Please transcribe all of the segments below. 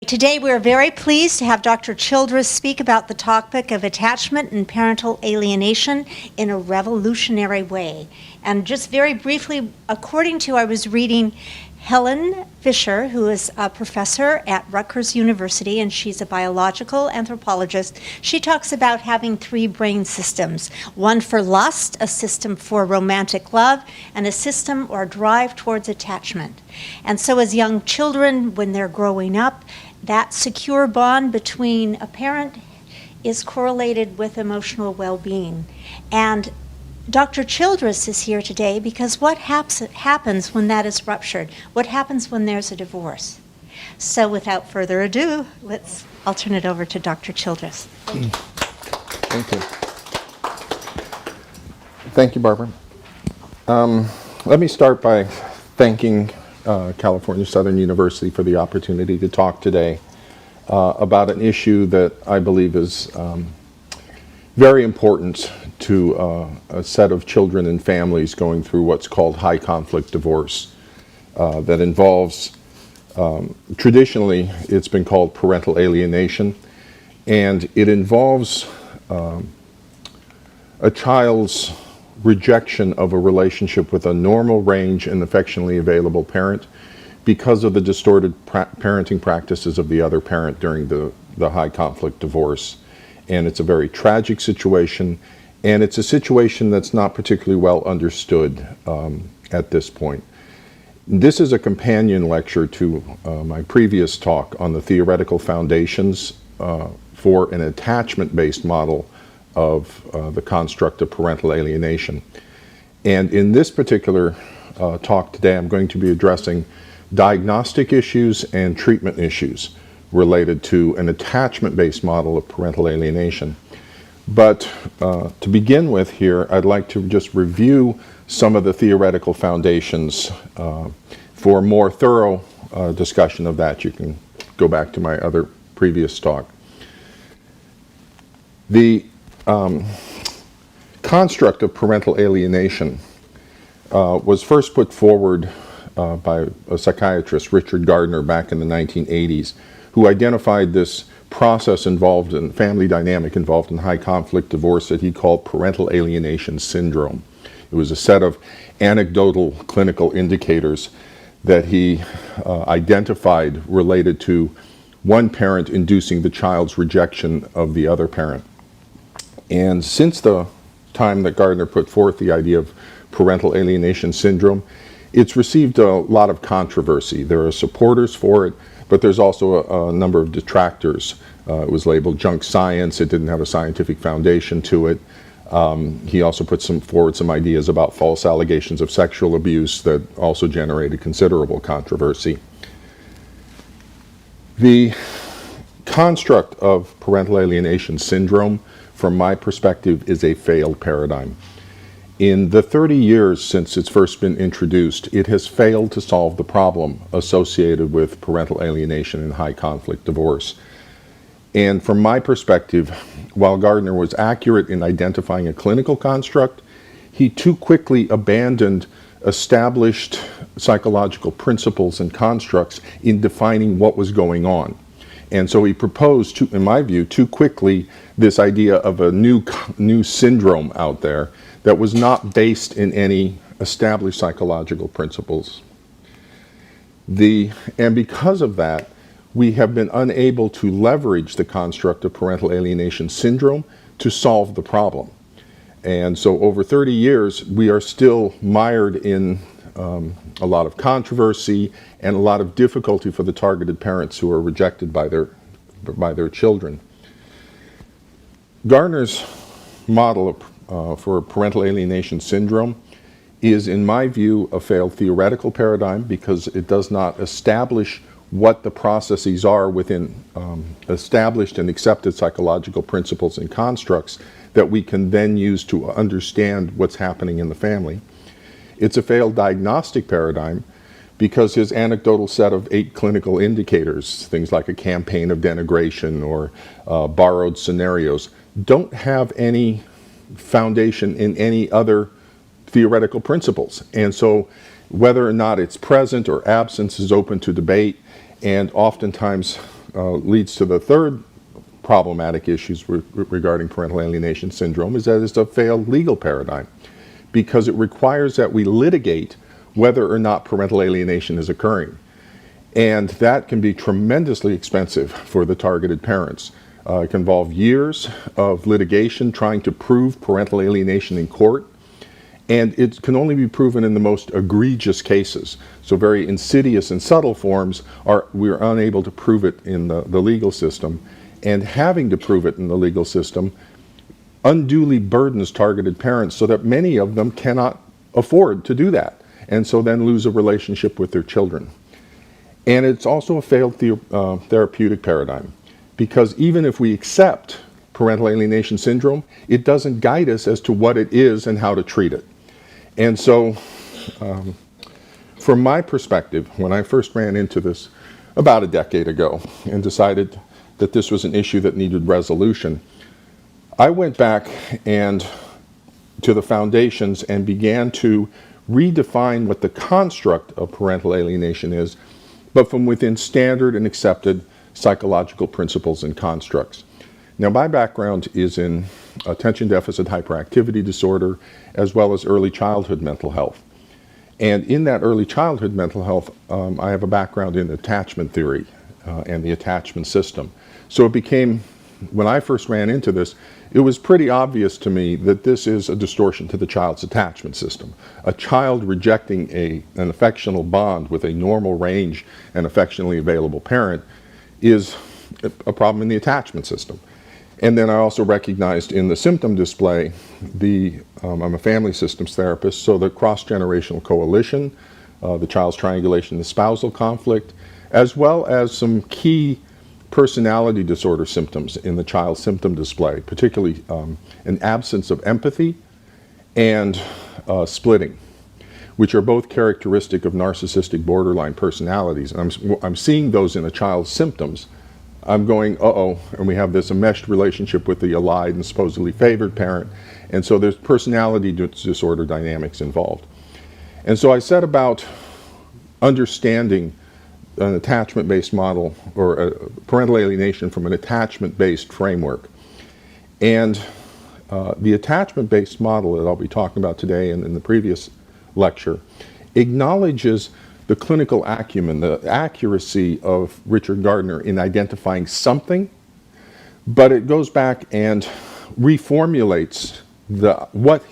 Today we're very pleased to have Dr. Childress speak about the topic of attachment and parental alienation in a revolutionary way. And just very briefly, I was reading Helen Fisher, who is a professor at Rutgers University, and she's a biological anthropologist. She talks about having three brain systems: one for lust, a system for romantic love, and a system or drive towards attachment. And so as young children, when they're growing up, that secure bond between a parent is correlated with emotional well-being. And Dr. Childress is here today because what happens when that is ruptured? What happens when there's a divorce? So without further ado, I'll turn it over to Dr. Childress. Thank you. Thank you, Barbara. Let me start by thanking California Southern University for the opportunity to talk today about an issue that I believe is very important to a set of children and families going through what's called high conflict divorce that involves, traditionally it's been called parental alienation, and it involves a child's rejection of a relationship with a normal range and affectionately available parent because of the distorted parenting practices of the other parent during the high conflict divorce. And it's a very tragic situation, and it's a situation that's not particularly well understood at this point. This is a companion lecture to my previous talk on the theoretical foundations for an attachment-based model of the construct of parental alienation. And in this particular talk today, I'm going to be addressing diagnostic issues and treatment issues related to an attachment-based model of parental alienation. But to begin with here, I'd like to just review some of the theoretical foundations. For a more thorough discussion of that, you can go back to my other previous talk. The construct of parental alienation was first put forward by a psychiatrist, Richard Gardner, back in the 1980s, who identified this process involved in family dynamic involved in high conflict divorce that he called parental alienation syndrome. It was a set of anecdotal clinical indicators that he identified related to one parent inducing the child's rejection of the other parent. And since the time that Gardner put forth the idea of parental alienation syndrome, it's received a lot of controversy. There are supporters for it, but there's also a number of detractors. It was labeled junk science. It didn't have a scientific foundation to it. He also put forward some ideas about false allegations of sexual abuse that also generated considerable controversy. The construct of parental alienation syndrome, from my perspective, is a failed paradigm. In the 30 years since it's first been introduced, it has failed to solve the problem associated with parental alienation and high conflict divorce. And from my perspective, while Gardner was accurate in identifying a clinical construct, he too quickly abandoned established psychological principles and constructs in defining what was going on. And so he proposed, in my view, too quickly this idea of a new syndrome out there that was not based in any established psychological principles. And because of that, we have been unable to leverage the construct of parental alienation syndrome to solve the problem. And so over 30 years, we are still mired in a lot of controversy and a lot of difficulty for the targeted parents who are rejected by their children. Gardner's model for parental alienation syndrome is, in my view, a failed theoretical paradigm because it does not establish what the processes are within established and accepted psychological principles and constructs that we can then use to understand what's happening in the family. It's a failed diagnostic paradigm because his anecdotal set of 8 clinical indicators, things like a campaign of denigration or borrowed scenarios, don't have any foundation in any other theoretical principles. And so whether or not it's present or absence is open to debate, and oftentimes leads to the third problematic issues regarding parental alienation syndrome, is that it's a failed legal paradigm, because it requires that we litigate whether or not parental alienation is occurring. And that can be tremendously expensive for the targeted parents. It can involve years of litigation trying to prove parental alienation in court, and it can only be proven in the most egregious cases. So very insidious and subtle forms, we're unable to prove it in the legal system, and having to prove it in the legal system unduly burdens targeted parents so that many of them cannot afford to do that, and so then lose a relationship with their children. And it's also a failed therapeutic paradigm, because even if we accept parental alienation syndrome, it doesn't guide us as to what it is and how to treat it. And so, from my perspective, when I first ran into this about a decade ago and decided that this was an issue that needed resolution, I went back to the foundations and began to redefine what the construct of parental alienation is, but from within standard and accepted psychological principles and constructs. Now, my background is in attention deficit hyperactivity disorder, as well as early childhood mental health. And in that early childhood mental health, I have a background in attachment theory and the attachment system. So it became, when I first ran into this, it was pretty obvious to me that this is a distortion to the child's attachment system. A child rejecting an affectional bond with a normal range and affectionately available parent is a problem in the attachment system. And then I also recognized in the symptom display, I'm a family systems therapist, so the cross-generational coalition, the child's triangulation, the spousal conflict, as well as some key personality disorder symptoms in the child's symptom display, particularly an absence of empathy and splitting, which are both characteristic of narcissistic borderline personalities. And I'm seeing those in a child's symptoms. I'm going, uh-oh, and we have this enmeshed relationship with the allied and supposedly favored parent, and so there's personality disorder dynamics involved. And so I set about understanding an attachment-based model, or parental alienation from an attachment-based framework. And the attachment-based model that I'll be talking about today and in the previous lecture acknowledges the clinical acumen, the accuracy of Richard Gardner in identifying something, but it goes back and reformulates what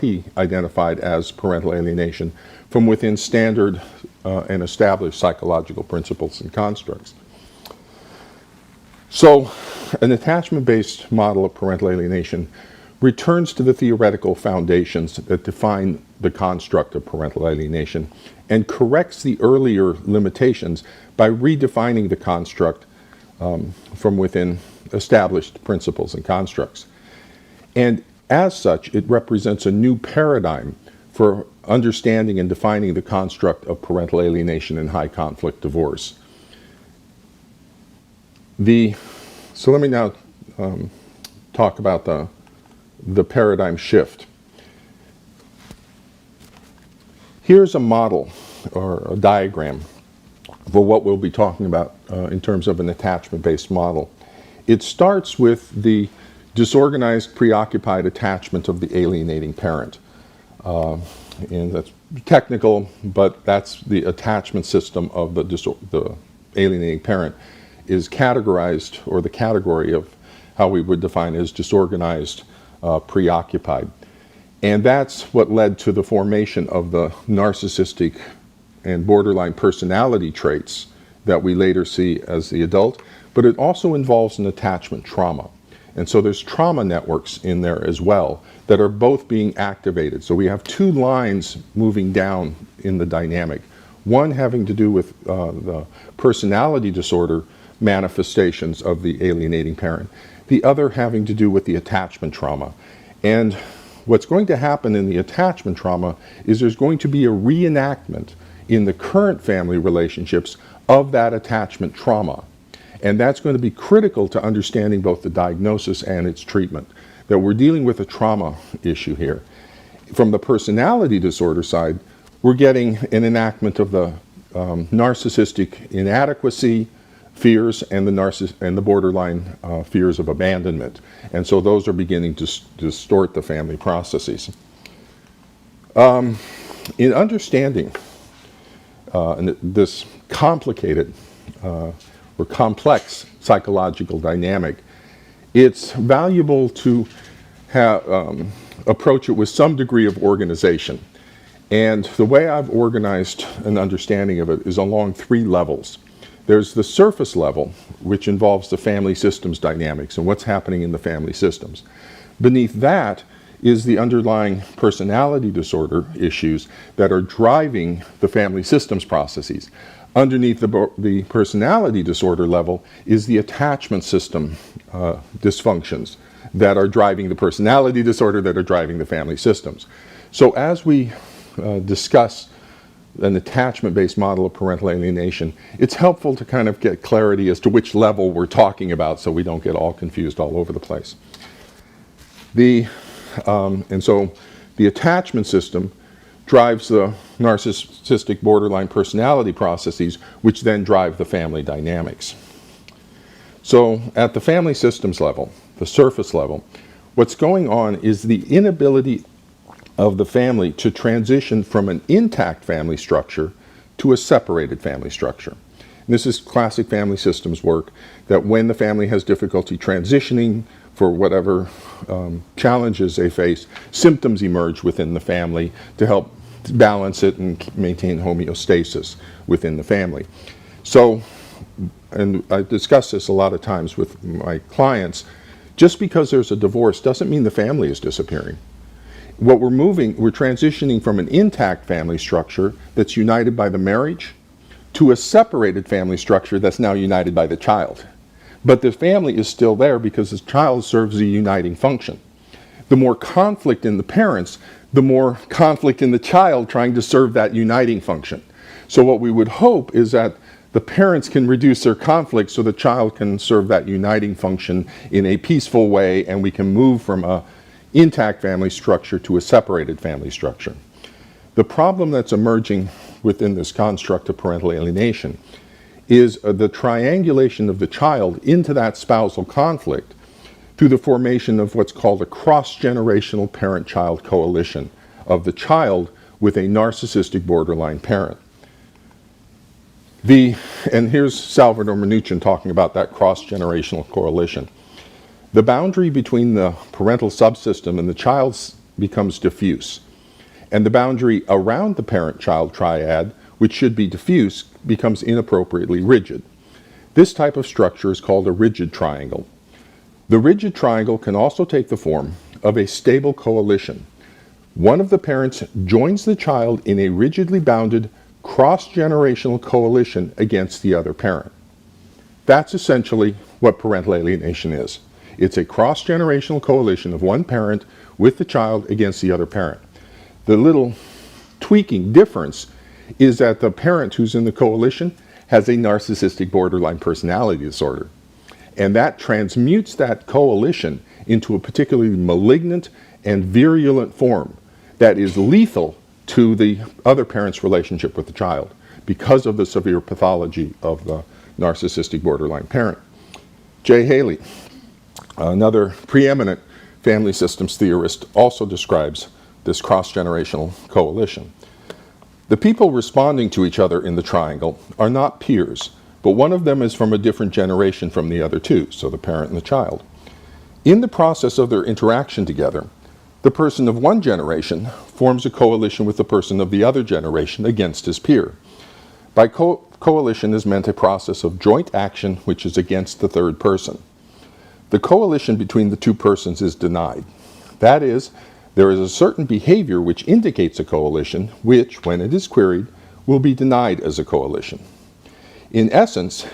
he identified as parental alienation from within standard and established psychological principles and constructs. So, an attachment-based model of parental alienation returns to the theoretical foundations that define the construct of parental alienation and corrects the earlier limitations by redefining the construct from within established principles and constructs. And as such, it represents a new paradigm for understanding and defining the construct of parental alienation and high conflict divorce. So let me now talk about the paradigm shift. Here's a model or a diagram for what we'll be talking about in terms of an attachment-based model. It starts with the disorganized, preoccupied attachment of the alienating parent. And that's technical, but that's the attachment system of the alienating parent is categorized, or the category of how we would define as disorganized, preoccupied. And that's what led to the formation of the narcissistic and borderline personality traits that we later see as the adult, but it also involves an attachment trauma. And so there's trauma networks in there as well that are both being activated. So we have two lines moving down in the dynamic. One having to do with the personality disorder manifestations of the alienating parent. The other having to do with the attachment trauma. And what's going to happen in the attachment trauma is there's going to be a reenactment in the current family relationships of that attachment trauma. And that's going to be critical to understanding both the diagnosis and its treatment. That we're dealing with a trauma issue here. From the personality disorder side, we're getting an enactment of the narcissistic inadequacy, fears and the borderline fears of abandonment. And so those are beginning to distort the family processes. In understanding this complicated or complex psychological dynamic, it's valuable to approach it with some degree of organization. And the way I've organized an understanding of it is along 3 levels. There's the surface level, which involves the family systems dynamics and what's happening in the family systems. Beneath that is the underlying personality disorder issues that are driving the family systems processes. Underneath the personality disorder level is the attachment system dysfunctions that are driving the personality disorder, that are driving the family systems. So as we discuss an attachment-based model of parental alienation, it's helpful to kind of get clarity as to which level we're talking about so we don't get all confused all over the place. And so the attachment system drives the narcissistic borderline personality processes, which then drive the family dynamics. So at the family systems level, the surface level, what's going on is the inability of the family to transition from an intact family structure to a separated family structure. And this is classic family systems work, that when the family has difficulty transitioning for whatever challenges they face, symptoms emerge within the family to help balance it and maintain homeostasis within the family. So, and I discuss this a lot of times with my clients, just because there's a divorce doesn't mean the family is disappearing. We're transitioning from an intact family structure that's united by the marriage to a separated family structure that's now united by the child. But the family is still there because the child serves the uniting function. The more conflict in the parents, the more conflict in the child trying to serve that uniting function. So what we would hope is that the parents can reduce their conflict so the child can serve that uniting function in a peaceful way, and we can move from a intact family structure to a separated family structure. The problem that's emerging within this construct of parental alienation is the triangulation of the child into that spousal conflict through the formation of what's called a cross-generational parent-child coalition of the child with a narcissistic borderline parent. And here's Salvador Minuchin talking about that cross-generational coalition. The boundary between the parental subsystem and the child becomes diffuse, and the boundary around the parent-child triad, which should be diffuse, becomes inappropriately rigid. This type of structure is called a rigid triangle. The rigid triangle can also take the form of a stable coalition. One of the parents joins the child in a rigidly bounded cross-generational coalition against the other parent. That's essentially what parental alienation is. It's a cross-generational coalition of one parent with the child against the other parent. The little tweaking difference is that the parent who's in the coalition has a narcissistic borderline personality disorder. And that transmutes that coalition into a particularly malignant and virulent form that is lethal to the other parent's relationship with the child because of the severe pathology of the narcissistic borderline parent. Jay Haley, another preeminent family systems theorist, also describes this cross-generational coalition. The people responding to each other in the triangle are not peers, but one of them is from a different generation from the other two, so the parent and the child. In the process of their interaction together, the person of one generation forms a coalition with the person of the other generation against his peer. By coalition is meant a process of joint action which is against the third person. The coalition between the two persons is denied. That is, there is a certain behavior which indicates a coalition, which, when it is queried, will be denied as a coalition. In essence,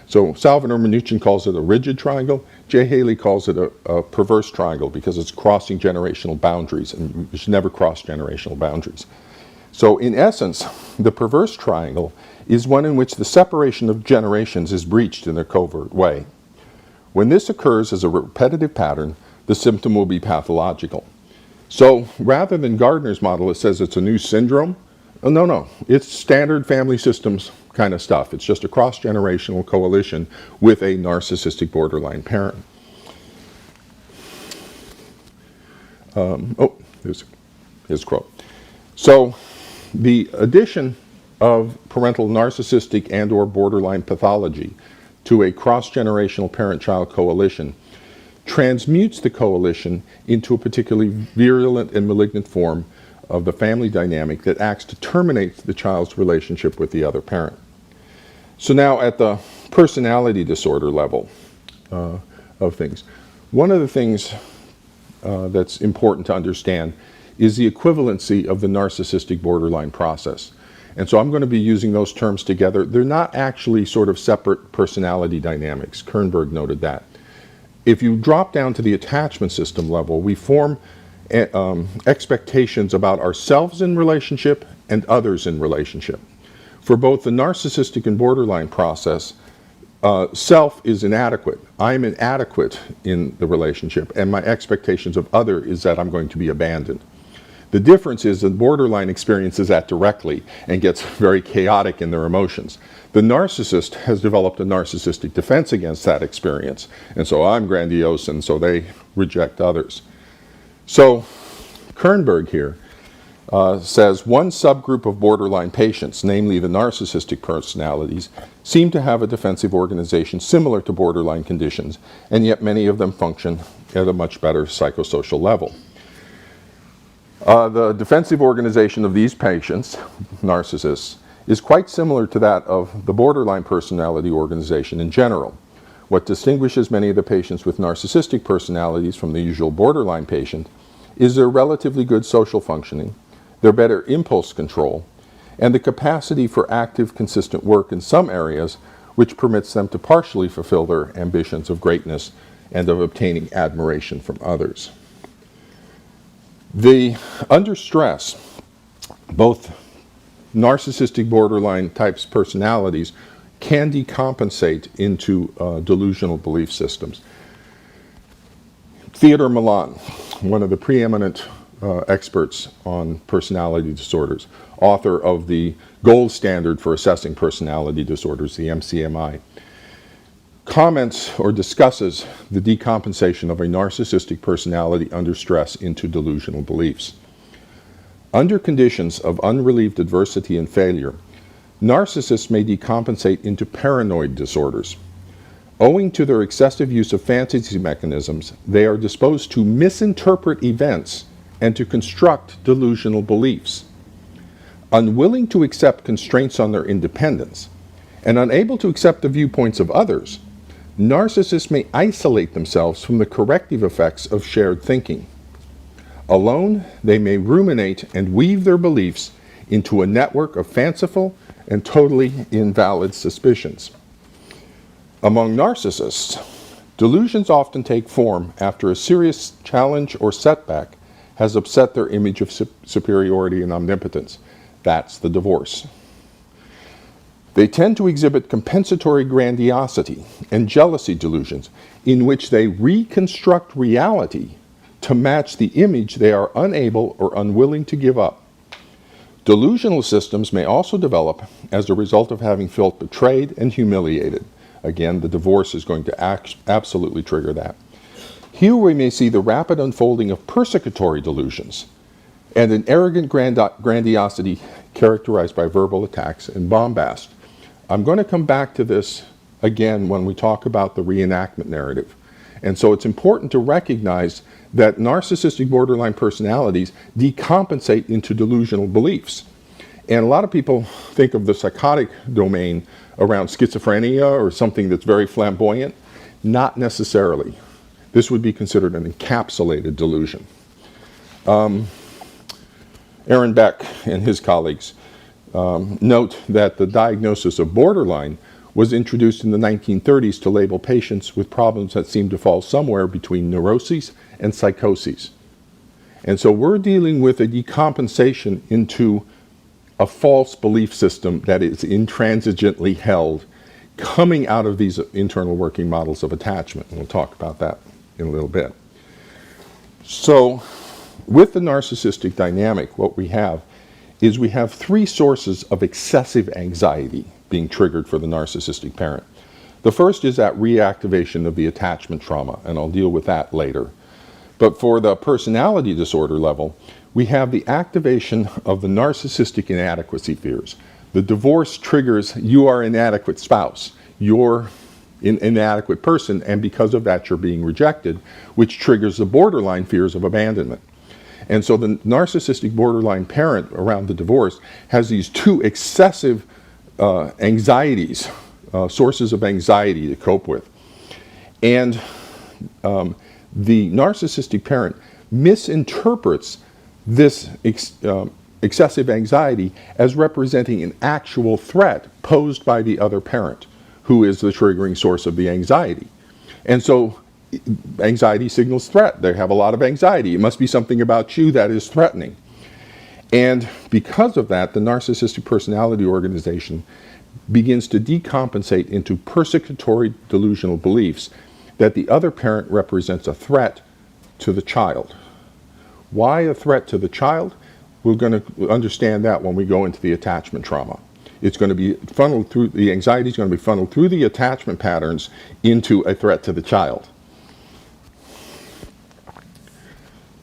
so Salvador Minuchin calls it a rigid triangle. Jay Haley calls it a perverse triangle because it's crossing generational boundaries, and we should never cross generational boundaries. So in essence, the perverse triangle is one in which the separation of generations is breached in a covert way. When this occurs as a repetitive pattern, the symptom will be pathological. So rather than Gardner's model that says it's a new syndrome, Oh, no. It's standard family systems kind of stuff. It's just a cross-generational coalition with a narcissistic borderline parent. Here's his quote. So the addition of parental narcissistic and or borderline pathology to a cross-generational parent-child coalition transmutes the coalition into a particularly virulent and malignant form of the family dynamic that acts to terminate the child's relationship with the other parent. So now at the personality disorder level of things, one of the things that's important to understand is the equivalency of the narcissistic borderline process. And so I'm going to be using those terms together. They're not actually sort of separate personality dynamics. Kernberg noted that. If you drop down to the attachment system level, we form expectations about ourselves in relationship and others in relationship. For both the narcissistic and borderline process, self is inadequate. I'm inadequate in the relationship, and my expectations of other is that I'm going to be abandoned. The difference is that borderline experiences that directly and gets very chaotic in their emotions. The narcissist has developed a narcissistic defense against that experience, and so I'm grandiose, and so they reject others. So Kernberg here says one subgroup of borderline patients, namely the narcissistic personalities, seem to have a defensive organization similar to borderline conditions, and yet many of them function at a much better psychosocial level. The defensive organization of these patients, narcissists, is quite similar to that of the borderline personality organization in general. What distinguishes many of the patients with narcissistic personalities from the usual borderline patient is their relatively good social functioning, their better impulse control, and the capacity for active, consistent work in some areas which permits them to partially fulfill their ambitions of greatness and of obtaining admiration from others. Under stress, both narcissistic borderline types personalities can decompensate into delusional belief systems. Theodore Milan, one of the preeminent experts on personality disorders, author of the gold standard for assessing personality disorders, the MCMI, comments or discusses the decompensation of a narcissistic personality under stress into delusional beliefs. Under conditions of unrelieved adversity and failure, narcissists may decompensate into paranoid disorders. Owing to their excessive use of fantasy mechanisms, they are disposed to misinterpret events and to construct delusional beliefs. Unwilling to accept constraints on their independence and unable to accept the viewpoints of others, narcissists may isolate themselves from the corrective effects of shared thinking. Alone, they may ruminate and weave their beliefs into a network of fanciful and totally invalid suspicions. Among narcissists, delusions often take form after a serious challenge or setback has upset their image of superiority and omnipotence. That's the divorce. They tend to exhibit compensatory grandiosity and jealousy delusions in which they reconstruct reality to match the image they are unable or unwilling to give up. Delusional systems may also develop as a result of having felt betrayed and humiliated. Again, the divorce is going to absolutely trigger that. Here we may see the rapid unfolding of persecutory delusions and an arrogant grandiosity characterized by verbal attacks and bombast. I'm going to come back to this again when we talk about the reenactment narrative. And so it's important to recognize that narcissistic borderline personalities decompensate into delusional beliefs. And a lot of people think of the psychotic domain around schizophrenia or something that's very flamboyant. Not necessarily. This would be considered an encapsulated delusion. Aaron Beck and his colleagues note that the diagnosis of borderline was introduced in the 1930s to label patients with problems that seem to fall somewhere between neuroses and psychoses. And so we're dealing with a decompensation into a false belief system that is intransigently held, coming out of these internal working models of attachment. And we'll talk about that in a little bit. So with the narcissistic dynamic, what we have is we have three sources of excessive anxiety being triggered for the narcissistic parent. The first is that reactivation of the attachment trauma, and I'll deal with that later. But for the personality disorder level, we have the activation of the narcissistic inadequacy fears. The divorce triggers, you are an inadequate spouse, you're an inadequate person, and because of that you're being rejected, which triggers the borderline fears of abandonment. And so the narcissistic borderline parent around the divorce has these two excessive anxieties, sources of anxiety to cope with. And the narcissistic parent misinterprets this excessive anxiety as representing an actual threat posed by the other parent, who is the triggering source of the anxiety. And so anxiety signals threat. They have a lot of anxiety. It must be something about you that is threatening. And because of that, the narcissistic personality organization begins to decompensate into persecutory delusional beliefs that the other parent represents a threat to the child. Why a threat to the child? We're going to understand that when we go into the attachment trauma. It's going to be funneled through, the anxiety is going to be funneled through the attachment patterns into a threat to the child.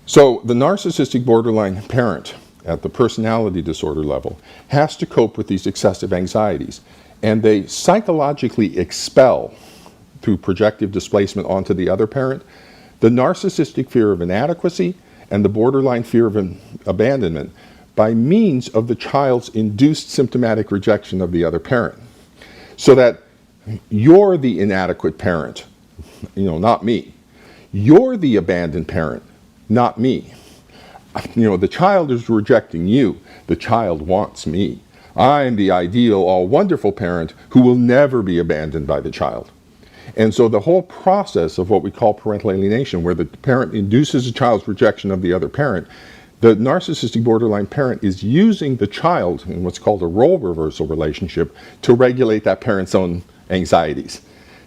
So the narcissistic borderline parent at the personality disorder level has to cope with these excessive anxieties, and they psychologically expel, through projective displacement onto the other parent, the narcissistic fear of inadequacy and the borderline fear of abandonment by means of the child's induced symptomatic rejection of the other parent. So that you're the inadequate parent, not me. You're the abandoned parent, not me. The child is rejecting you. The child wants me. I'm the ideal, all wonderful parent who will never be abandoned by the child. And so the whole process of what we call parental alienation, where the parent induces a child's rejection of the other parent, the narcissistic borderline parent is using the child in what's called a role reversal relationship to regulate that parent's own anxieties.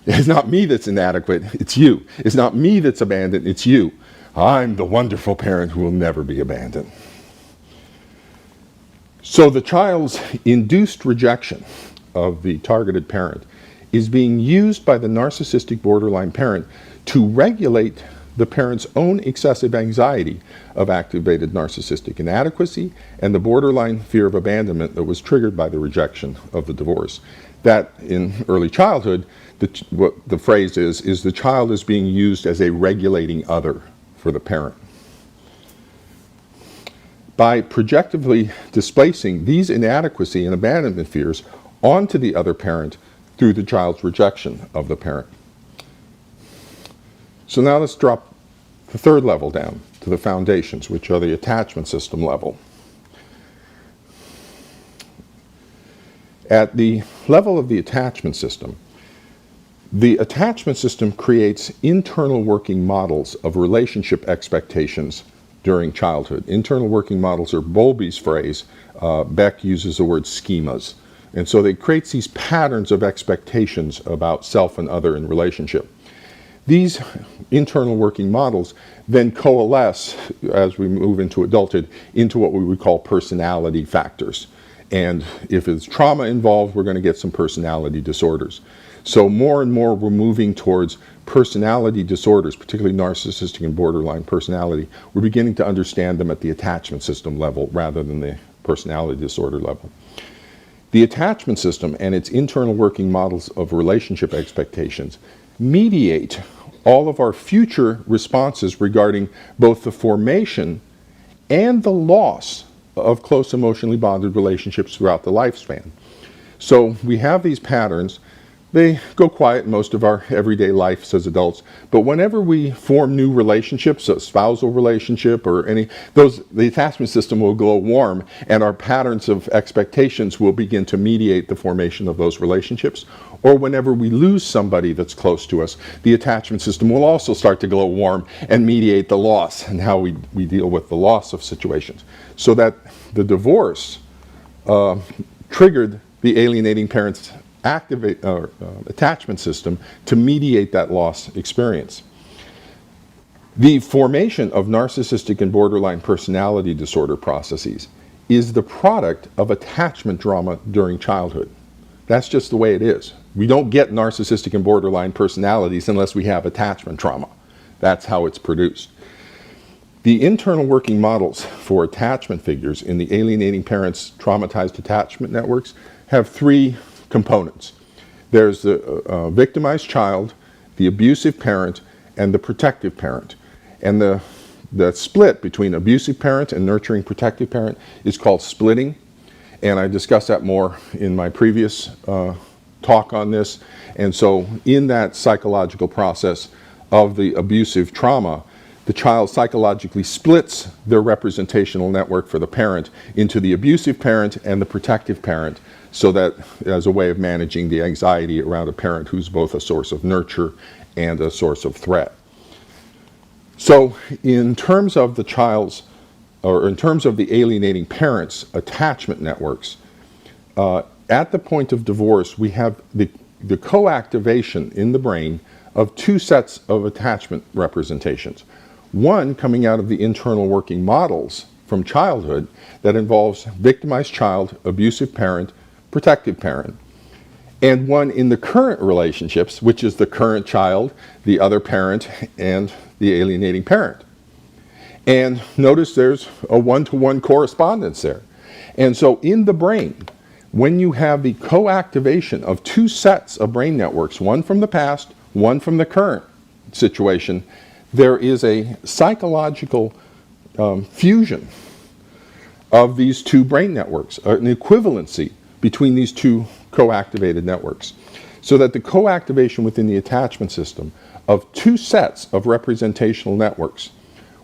It's not me that's inadequate, it's you. It's not me that's abandoned, it's you. I'm the wonderful parent who will never be abandoned. So the child's induced rejection of the targeted parent is being used by the narcissistic borderline parent to regulate the parent's own excessive anxiety of activated narcissistic inadequacy and the borderline fear of abandonment that was triggered by the rejection of the divorce. That in early childhood, what the phrase is the child is being used as a regulating other for the parent. By projectively displacing these inadequacy and abandonment fears onto the other parent through the child's rejection of the parent. So now let's drop the third level down to the foundations, which are the attachment system level. At the level of the attachment system creates internal working models of relationship expectations during childhood. Internal working models are Bowlby's phrase. Beck uses the word schemas. And so it creates these patterns of expectations about self and other in relationship. These internal working models then coalesce, as we move into adulthood, into what we would call personality factors. And if it's trauma involved, we're going to get some personality disorders. So more and more we're moving towards personality disorders, particularly narcissistic and borderline personality. We're beginning to understand them at the attachment system level rather than the personality disorder level. The attachment system and its internal working models of relationship expectations mediate all of our future responses regarding both the formation and the loss of close emotionally bonded relationships throughout the lifespan. So we have these patterns. They go quiet in most of our everyday lives as adults, but whenever we form new relationships, a spousal relationship or the attachment system will glow warm, and our patterns of expectations will begin to mediate the formation of those relationships. Or whenever we lose somebody that's close to us, the attachment system will also start to glow warm and mediate the loss and how we deal with the loss of situations. So that the divorce triggered the alienating parent's attachment system to mediate that loss experience. The formation of narcissistic and borderline personality disorder processes is the product of attachment trauma during childhood. That's just the way it is. We don't get narcissistic and borderline personalities unless we have attachment trauma. That's how it's produced. The internal working models for attachment figures in the alienating parents' traumatized attachment networks have three components. There's the victimized child, the abusive parent, and the protective parent. And the split between abusive parent and nurturing protective parent is called splitting. And I discussed that more in my previous talk on this. And so in that psychological process of the abusive trauma, the child psychologically splits their representational network for the parent into the abusive parent and the protective parent, so that as a way of managing the anxiety around a parent who's both a source of nurture and a source of threat. So in terms of the child's, or in terms of the alienating parents' attachment networks, at the point of divorce, we have the co-activation in the brain of two sets of attachment representations. One coming out of the internal working models from childhood that involves victimized child, abusive parent, protective parent, and one in the current relationships, which is the current child, the other parent, and the alienating parent. And notice there's a one-to-one correspondence there. And so in the brain, when you have the co-activation of two sets of brain networks, one from the past, one from the current situation, there is a psychological fusion of these two brain networks, an equivalency between these two co-activated networks, so that the co-activation within the attachment system of two sets of representational networks,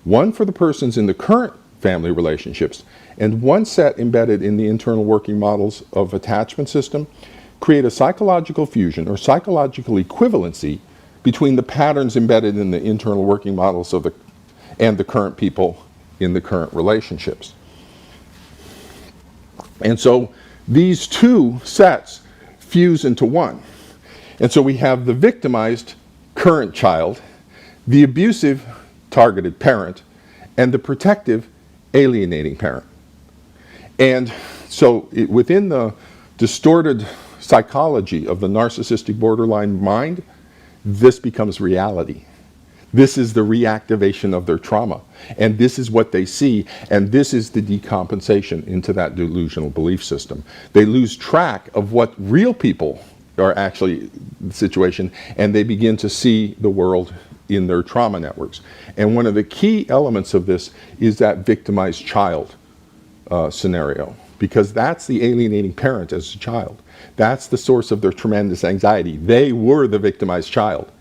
one for the persons in the current family relationships and one set embedded in the internal working models of attachment system, create a psychological fusion or psychological equivalency between the patterns embedded in the internal working models of the current people in the current relationships. And so these two sets fuse into one. And so we have the victimized current child, the abusive targeted parent, and the protective alienating parent. And so within the distorted psychology of the narcissistic borderline mind, this becomes reality. This is the reactivation of their trauma. And this is what they see, and this is the decompensation into that delusional belief system. They lose track of what real people are actually the situation, and they begin to see the world in their trauma networks. And one of the key elements of this is that victimized child scenario, because that's the alienating parent as a child. That's the source of their tremendous anxiety. They were the victimized child.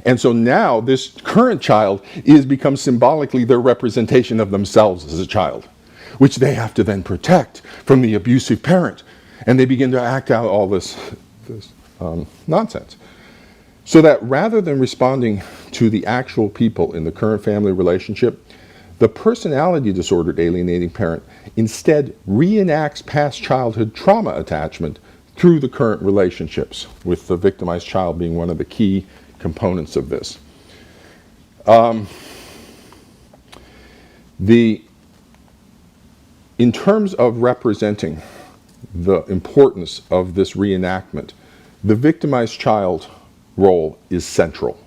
And so now this current child becomes symbolically their representation of themselves as a child, which they have to then protect from the abusive parent. And they begin to act out all this nonsense. So that rather than responding to the actual people in the current family relationship, the personality disordered alienating parent instead reenacts past childhood trauma attachment through the current relationships, with the victimized child being one of the key components of this. In terms of representing the importance of this reenactment, the victimized child role is central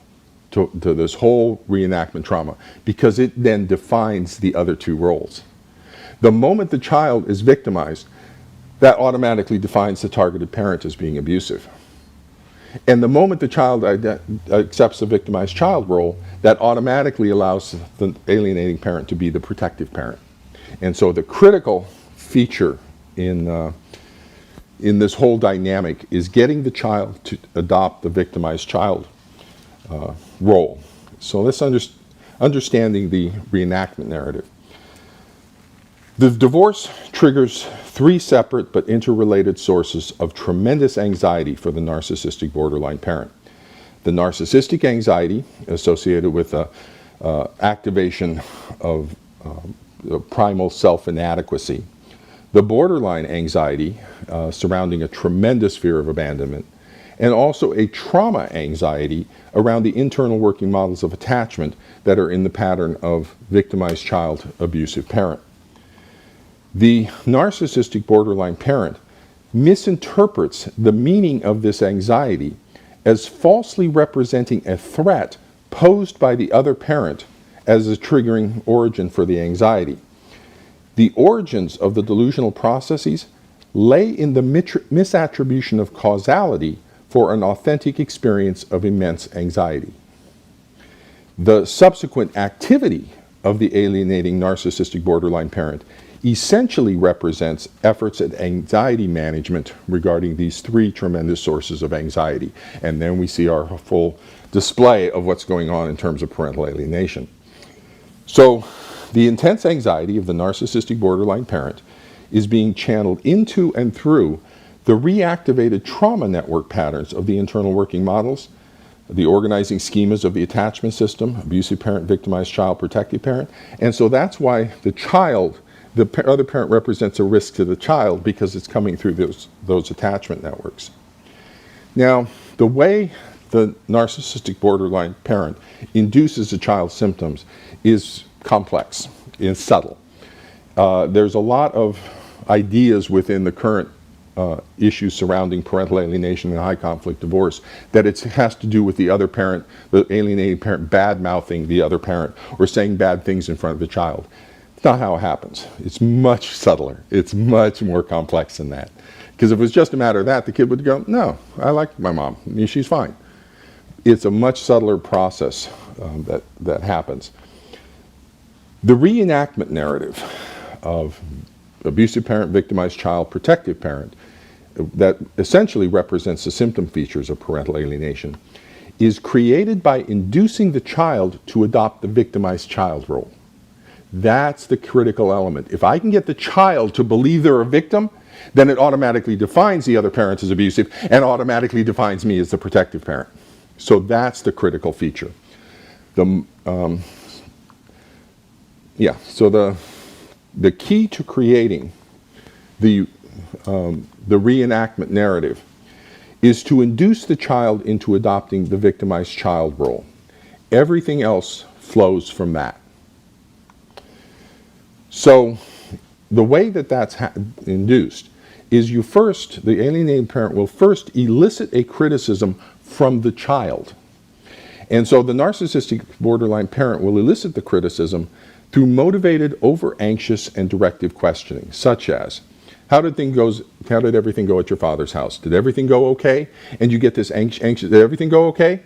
to this whole reenactment trauma, because it then defines the other two roles. The moment the child is victimized, that automatically defines the targeted parent as being abusive. And the moment the child accepts the victimized child role, that automatically allows the alienating parent to be the protective parent. And so the critical feature in this whole dynamic is getting the child to adopt the victimized child role. So let's understanding the reenactment narrative. The divorce triggers three separate but interrelated sources of tremendous anxiety for the narcissistic borderline parent. The narcissistic anxiety associated with activation of primal self-inadequacy. The borderline anxiety surrounding a tremendous fear of abandonment, and also a trauma anxiety around the internal working models of attachment that are in the pattern of victimized child, abusive parent. The narcissistic borderline parent misinterprets the meaning of this anxiety as falsely representing a threat posed by the other parent as a triggering origin for the anxiety. The origins of the delusional processes lay in the misattribution of causality for an authentic experience of immense anxiety. The subsequent activity of the alienating narcissistic borderline parent essentially represents efforts at anxiety management regarding these three tremendous sources of anxiety. And then we see our full display of what's going on in terms of parental alienation. So the intense anxiety of the narcissistic borderline parent is being channeled into and through the reactivated trauma network patterns of the internal working models, the organizing schemas of the attachment system, abusive parent, victimized child, protective parent. And so that's why the child, the other parent represents a risk to the child because it's coming through those attachment networks. Now, the way the narcissistic borderline parent induces a child's symptoms is complex, is subtle. There's a lot of ideas within the current issues surrounding parental alienation and high conflict divorce that it has to do with the other parent, the alienating parent, bad-mouthing the other parent or saying bad things in front of the child. It's not how it happens. It's much subtler. It's much more complex than that. Because if it was just a matter of that, the kid would go, no, I like my mom. She's fine. It's a much subtler process that happens. The reenactment narrative of abusive parent, victimized child, protective parent, that essentially represents the symptom features of parental alienation, is created by inducing the child to adopt the victimized child role. That's the critical element. If I can get the child to believe they're a victim, then it automatically defines the other parent as abusive and automatically defines me as the protective parent. So that's the critical feature. So the key to creating the reenactment narrative is to induce the child into adopting the victimized child role. Everything else flows from that. So the way that that's induced is the alienating parent will first elicit a criticism from the child. And so the narcissistic borderline parent will elicit the criticism through motivated, over-anxious, and directive questioning, such as, how did everything go at your father's house? Did everything go okay? And you get this anxious, did everything go okay?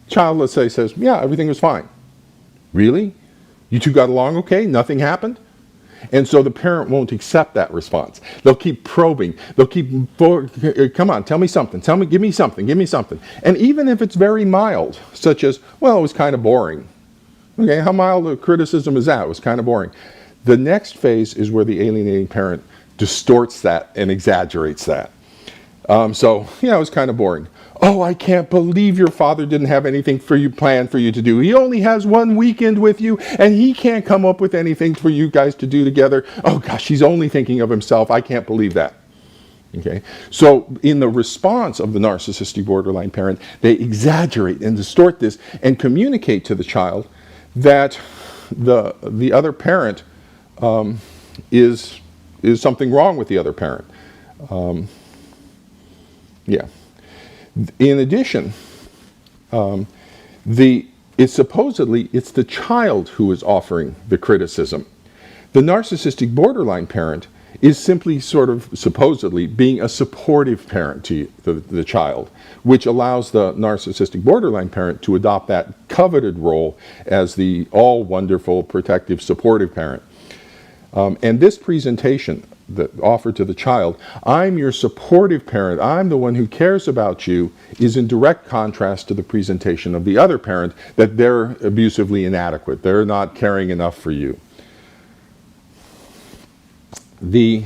Child, let's say, says, yeah, everything was fine. Really? You two got along okay? Nothing happened? And so the parent won't accept that response. They'll keep probing. They'll keep, come on, tell me something. Give me something. And even if it's very mild, such as, well, it was kind of boring. Okay, how mild a criticism is that? It was kind of boring. The next phase is where the alienating parent distorts that and exaggerates that. So, yeah, it was kind of boring. Oh, I can't believe your father didn't have anything planned for you to do. He only has one weekend with you, and he can't come up with anything for you guys to do together. Oh, gosh, he's only thinking of himself. I can't believe that. Okay, so in the response of the narcissistic borderline parent, they exaggerate and distort this and communicate to the child that the other parent is something wrong with the other parent. In addition, it's the child who is offering the criticism. The narcissistic borderline parent is simply supposedly being a supportive parent to the child, which allows the narcissistic borderline parent to adopt that coveted role as the all-wonderful, protective, supportive parent. And this presentation that offered to the child, I'm your supportive parent, I'm the one who cares about you, is in direct contrast to the presentation of the other parent that they're abusively inadequate, they're not caring enough for you. The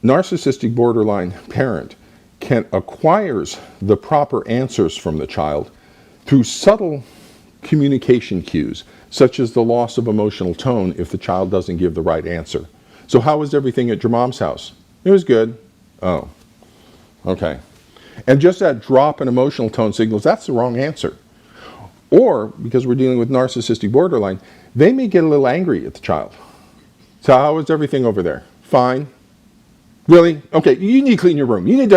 narcissistic borderline parent acquires the proper answers from the child through subtle communication cues, such as the loss of emotional tone if the child doesn't give the right answer. So how was everything at your mom's house? It was good. Oh, okay. And just that drop in emotional tone signals, that's the wrong answer. Or, because we're dealing with narcissistic borderline, they may get a little angry at the child. So how is everything over there? Fine. Really? Okay, you need to clean your room. You need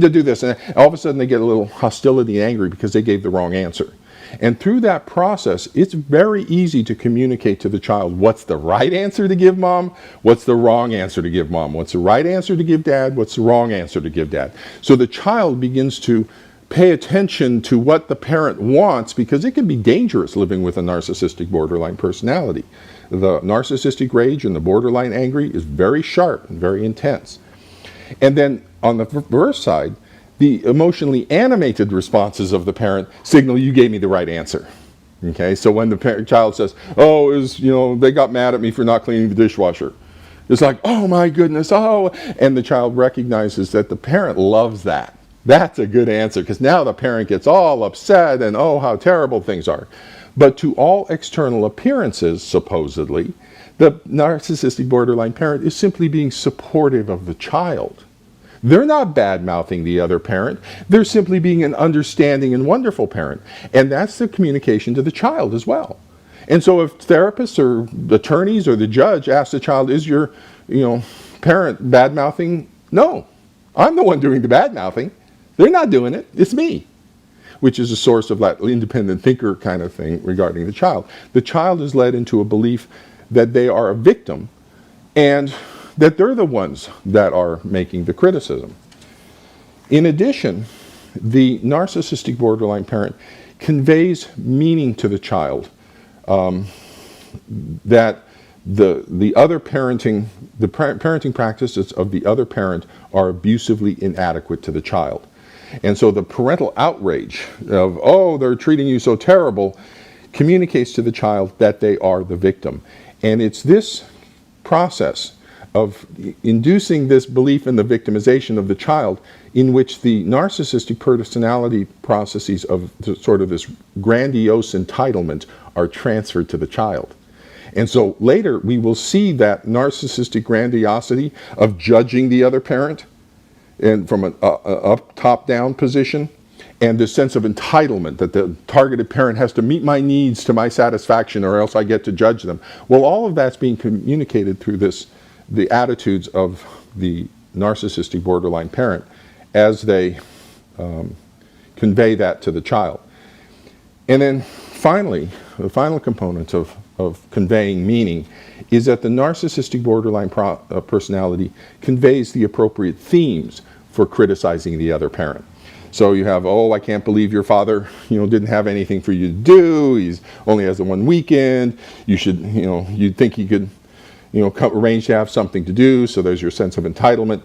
to do this. And all of a sudden they get a little hostility and angry because they gave the wrong answer. And through that process, it's very easy to communicate to the child what's the right answer to give mom, what's the wrong answer to give mom, what's the right answer to give dad, what's the wrong answer to give dad. So the child begins to pay attention to what the parent wants, because it can be dangerous living with a narcissistic borderline personality. The narcissistic rage and the borderline angry is very sharp and very intense. And then on the reverse side, the emotionally animated responses of the parent signal you gave me the right answer. Okay, so when the child says, oh, they got mad at me for not cleaning the dishwasher. It's like, oh my goodness, oh, and the child recognizes that the parent loves that. That's a good answer, because now the parent gets all upset and oh, how terrible things are. But to all external appearances, supposedly, the narcissistic borderline parent is simply being supportive of the child. They're not bad-mouthing the other parent. They're simply being an understanding and wonderful parent. And that's the communication to the child as well. And so if therapists or attorneys or the judge ask the child, is your parent bad-mouthing? No, I'm the one doing the bad-mouthing. They're not doing it. It's me, which is a source of that independent thinker kind of thing regarding the child. The child is led into a belief that they are a victim and that they're the ones that are making the criticism. In addition, the narcissistic borderline parent conveys meaning to the child that the other parenting, the parenting practices of the other parent are abusively inadequate to the child. And so the parental outrage of, oh, they're treating you so terrible, communicates to the child that they are the victim. And it's this process of inducing this belief in the victimization of the child in which the narcissistic personality processes of sort of this grandiose entitlement are transferred to the child. And so later we will see that narcissistic grandiosity of judging the other parent and from an up top-down position, and this sense of entitlement that the targeted parent has to meet my needs to my satisfaction or else I get to judge them. Well, all of that's being communicated through the attitudes of the narcissistic borderline parent as they convey that to the child. And then finally, the final component of conveying meaning is that the narcissistic borderline personality conveys the appropriate themes for criticizing the other parent. So you have, oh, I can't believe your father, didn't have anything for you to do. He's only has the one weekend. You should, you'd think he could, arrange to have something to do. So there's your sense of entitlement.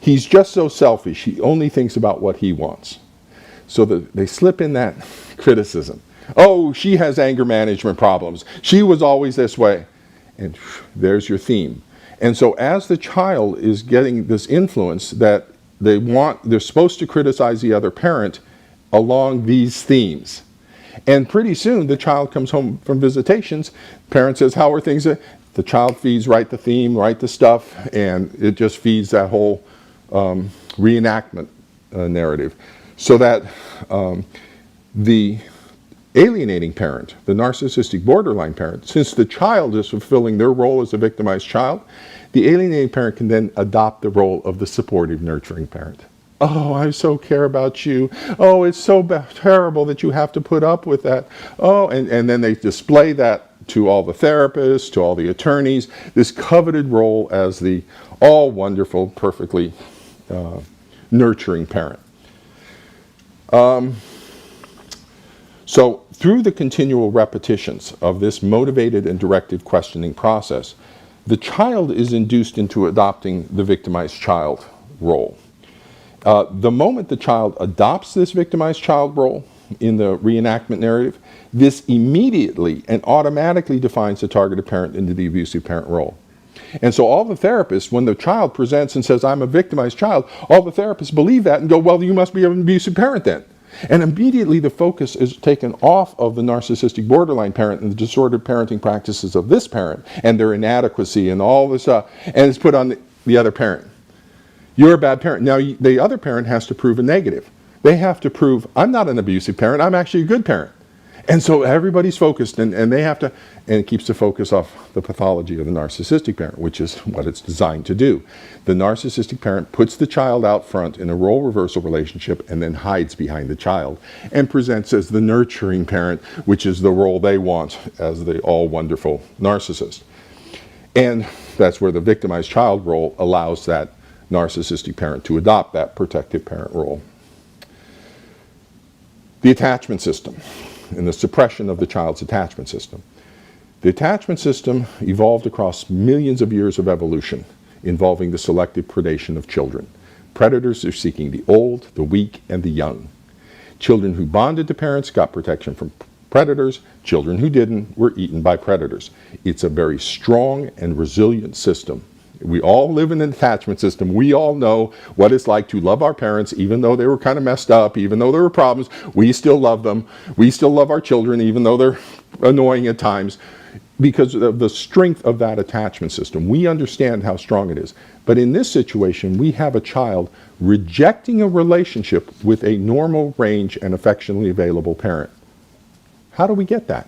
He's just so selfish. He only thinks about what he wants. So they slip in that criticism. Oh, she has anger management problems. She was always this way. And there's your theme. And so as the child is getting this influence that they're supposed to criticize the other parent along these themes. And pretty soon the child comes home from visitations, parent says, how are things? The child feeds right the theme, right the stuff, and it just feeds that whole reenactment narrative. So that the alienating parent, the narcissistic borderline parent, since the child is fulfilling their role as a victimized child, the alienating parent can then adopt the role of the supportive, nurturing parent. Oh, I so care about you. Oh, it's so terrible that you have to put up with that. Oh, and then they display that to all the therapists, to all the attorneys, this coveted role as the all-wonderful, perfectly nurturing parent. So through the continual repetitions of this motivated and directed questioning process, the child is induced into adopting the victimized child role. The moment the child adopts this victimized child role in the reenactment narrative, this immediately and automatically defines the targeted parent into the abusive parent role. And so all the therapists, when the child presents and says, I'm a victimized child, all the therapists believe that and go, well, you must be an abusive parent then. And immediately the focus is taken off of the narcissistic borderline parent and the disordered parenting practices of this parent and their inadequacy and all this stuff, and it's put on the other parent. You're a bad parent. Now the other parent has to prove a negative. They have to prove, I'm not an abusive parent, I'm actually a good parent. And so everybody's focused, and they have to, and it keeps the focus off the pathology of the narcissistic parent, which is what it's designed to do. The narcissistic parent puts the child out front in a role reversal relationship and then hides behind the child and presents as the nurturing parent, which is the role they want as the all-wonderful narcissist. And that's where the victimized child role allows that narcissistic parent to adopt that protective parent role. The attachment system and the suppression of the child's attachment system. The attachment system evolved across millions of years of evolution, involving the selective predation of children. Predators are seeking the old, the weak, and the young. Children who bonded to parents got protection from predators. Children who didn't were eaten by predators. It's a very strong and resilient system. We all live in an attachment system. We all know what it's like to love our parents, even though they were kind of messed up, even though there were problems. We still love them. We still love our children, even though they're annoying at times, because of the strength of that attachment system. We understand how strong it is. But in this situation, we have a child rejecting a relationship with a normal range and affectionately available parent. How do we get that?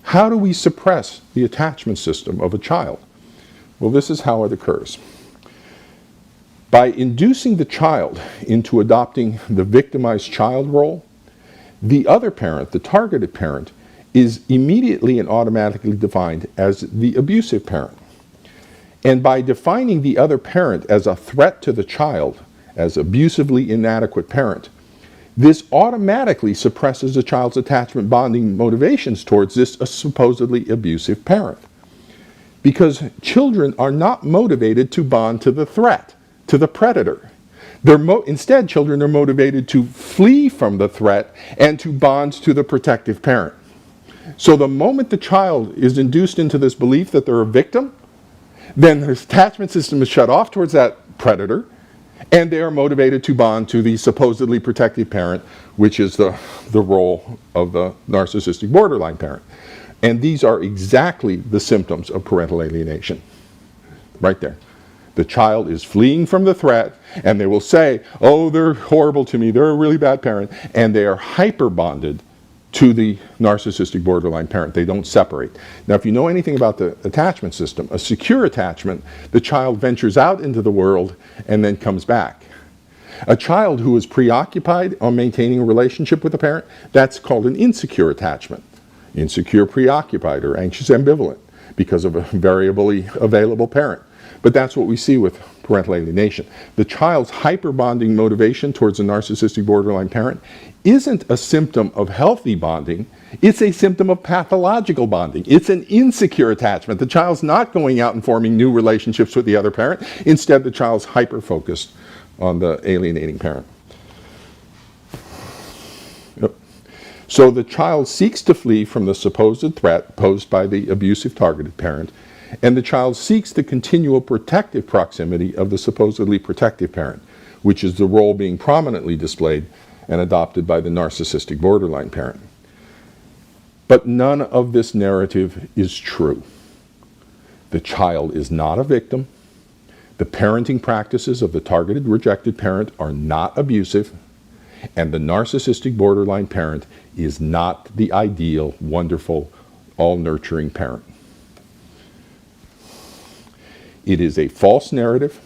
How do we suppress the attachment system of a child? Well, this is how it occurs. By inducing the child into adopting the victimized child role, the other parent, the targeted parent, is immediately and automatically defined as the abusive parent. And by defining the other parent as a threat to the child, as abusively inadequate parent, this automatically suppresses a child's attachment bonding motivations towards this supposedly abusive parent. Because children are not motivated to bond to the threat, to the predator. Instead, children are motivated to flee from the threat and to bond to the protective parent. So the moment the child is induced into this belief that they're a victim, then their attachment system is shut off towards that predator, and they are motivated to bond to the supposedly protective parent, which is the role of the narcissistic borderline parent. And these are exactly the symptoms of parental alienation. Right there. The child is fleeing from the threat, and they will say, oh, they're horrible to me, they're a really bad parent, and they are hyper-bonded to the narcissistic borderline parent. They don't separate. Now, if you know anything about the attachment system, a secure attachment, the child ventures out into the world and then comes back. A child who is preoccupied on maintaining a relationship with a parent, that's called an insecure attachment. Insecure, preoccupied, or anxious ambivalent because of a variably available parent. But that's what we see with parental alienation. The child's hyper-bonding motivation towards a narcissistic borderline parent isn't a symptom of healthy bonding, it's a symptom of pathological bonding. It's an insecure attachment. The child's not going out and forming new relationships with the other parent. Instead, the child's hyper-focused on the alienating parent. So the child seeks to flee from the supposed threat posed by the abusive targeted parent, and the child seeks the continual protective proximity of the supposedly protective parent, which is the role being prominently displayed and adopted by the narcissistic borderline parent. But none of this narrative is true. The child is not a victim. The parenting practices of the targeted rejected parent are not abusive. And the narcissistic borderline parent is not the ideal, wonderful, all-nurturing parent. It is a false narrative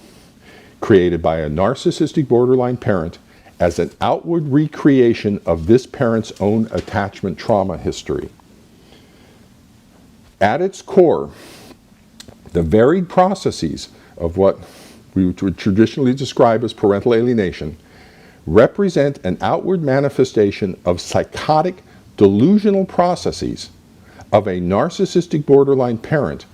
created by a narcissistic borderline parent as an outward recreation of this parent's own attachment trauma history. At its core, the varied processes of what we would traditionally describe as parental alienation represent an outward manifestation of psychotic, delusional processes of a narcissistic borderline parent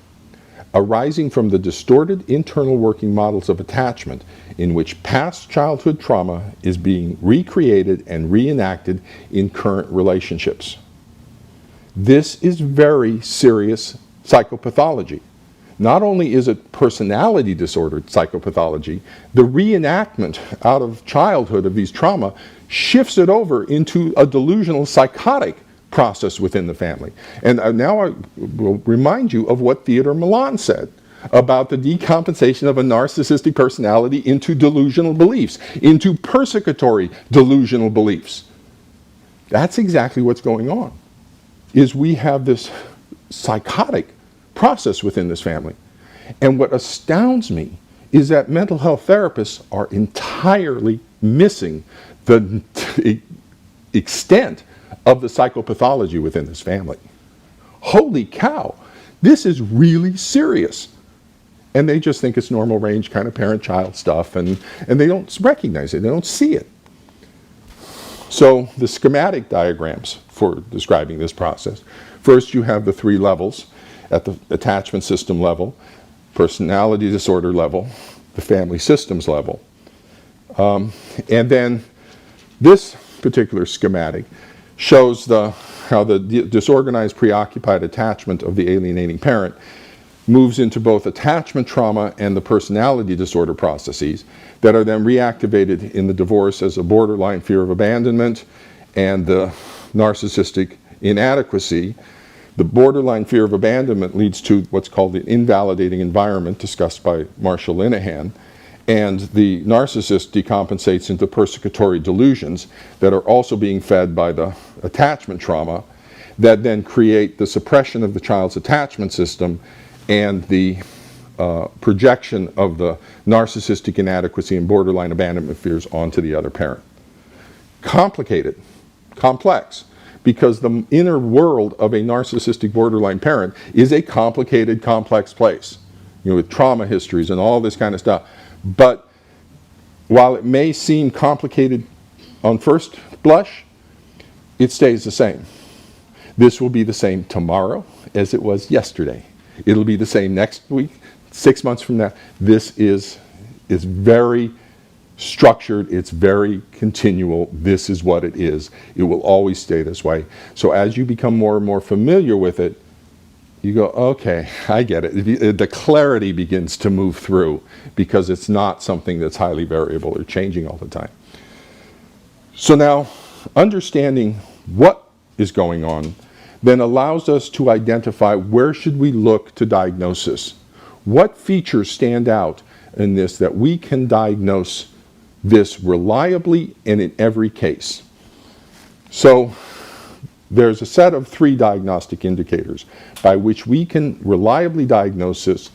arising from the distorted internal working models of attachment in which past childhood trauma is being recreated and reenacted in current relationships. This is very serious psychopathology. Not only is it personality disordered psychopathology, the reenactment out of childhood of these trauma shifts it over into a delusional psychotic process within the family. And now I will remind you of what Theodore Milan said about the decompensation of a narcissistic personality into delusional beliefs, into persecutory delusional beliefs. That's exactly what's going on. is we have this psychotic process within this family. And what astounds me is that mental health therapists are entirely missing the extent of the psychopathology within this family. Holy cow, this is really serious. And they just think it's normal range kind of parent-child stuff, and they don't recognize it, they don't see it. So the schematic diagrams for describing this process. First, you have the 3 levels at the attachment system level, personality disorder level, the family systems level. And then this particular schematic shows how the disorganized, preoccupied attachment of the alienating parent moves into both attachment trauma and the personality disorder processes that are then reactivated in the divorce as a borderline fear of abandonment and the narcissistic inadequacy. The borderline fear of abandonment leads to what's called the invalidating environment, discussed by Marshall Linehan, and the narcissist decompensates into persecutory delusions that are also being fed by the attachment trauma that then create the suppression of the child's attachment system and the projection of the narcissistic inadequacy and borderline abandonment fears onto the other parent. Complicated, complex, because the inner world of a narcissistic borderline parent is a complicated, complex place, with trauma histories and all this kind of stuff. But while it may seem complicated on first blush, it stays the same. This will be the same tomorrow as it was yesterday. It'll be the same next week, 6 months from now. This is very structured, it's very continual. This is what it is. It will always stay this way. So as you become more and more familiar with it, you go, okay, I get it. The clarity begins to move through because it's not something that's highly variable or changing all the time. So now, understanding what is going on then allows us to identify where should we look to diagnosis. What features stand out in this that we can diagnose this reliably and in every case. So there's a set of 3 diagnostic indicators by which we can reliably diagnose this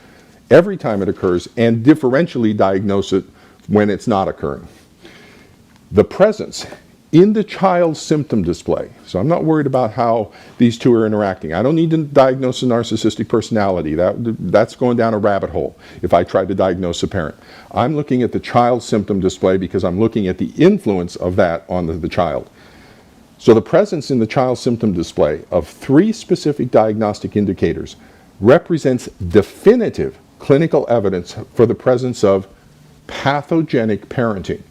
every time it occurs and differentially diagnose it when it's not occurring. The presence in the child's symptom display. So I'm not worried about how these two are interacting. I don't need to diagnose a narcissistic personality. That's going down a rabbit hole if I try to diagnose a parent. I'm looking at the child's symptom display because I'm looking at the influence of that on the child. So the presence in the child's symptom display of 3 specific diagnostic indicators represents definitive clinical evidence for the presence of pathogenic parenting.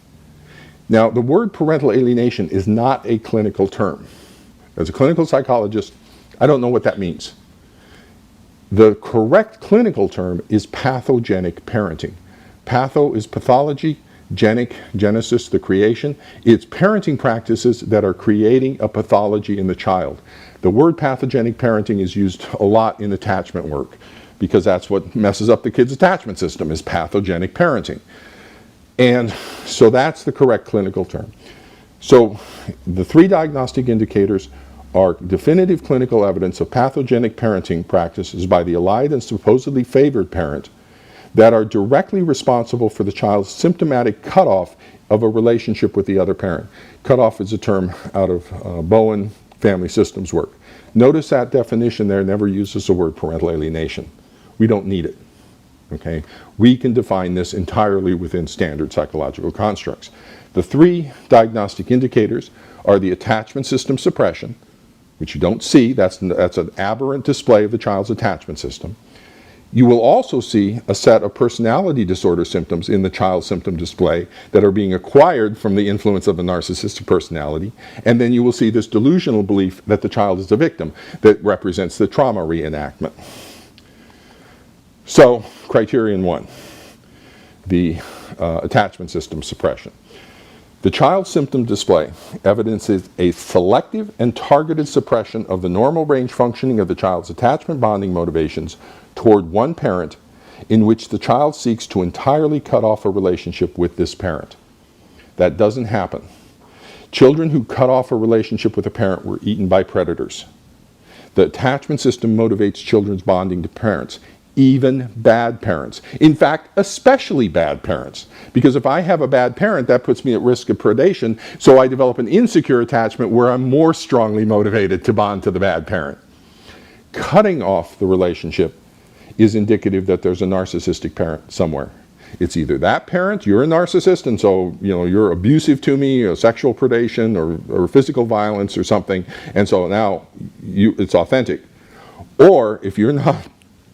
Now, the word parental alienation is not a clinical term. As a clinical psychologist, I don't know what that means. The correct clinical term is pathogenic parenting. Patho is pathology, genic, genesis, the creation. It's parenting practices that are creating a pathology in the child. The word pathogenic parenting is used a lot in attachment work because that's what messes up the kid's attachment system, is pathogenic parenting. And so that's the correct clinical term. So the 3 diagnostic indicators are definitive clinical evidence of pathogenic parenting practices by the allied and supposedly favored parent that are directly responsible for the child's symptomatic cutoff of a relationship with the other parent. Cutoff is a term out of Bowen family systems work. Notice that definition there never uses the word parental alienation. We don't need it. Okay? We can define this entirely within standard psychological constructs. The 3 diagnostic indicators are the attachment system suppression, which you don't see. That's an aberrant display of the child's attachment system. You will also see a set of personality disorder symptoms in the child's symptom display that are being acquired from the influence of a narcissistic personality. And then you will see this delusional belief that the child is a victim that represents the trauma reenactment. So, criterion 1, the attachment system suppression. The child's symptom display evidences a selective and targeted suppression of the normal range functioning of the child's attachment bonding motivations toward one parent, in which the child seeks to entirely cut off a relationship with this parent. That doesn't happen. Children who cut off a relationship with a parent were eaten by predators. The attachment system motivates children's bonding to parents, even bad parents. In fact, especially bad parents. Because if I have a bad parent, that puts me at risk of predation, so I develop an insecure attachment where I'm more strongly motivated to bond to the bad parent. Cutting off the relationship is indicative that there's a narcissistic parent somewhere. It's either that parent, you're a narcissist, and so you're abusive to me, or sexual predation, or physical violence, or something, and so now it's authentic. Or if you're not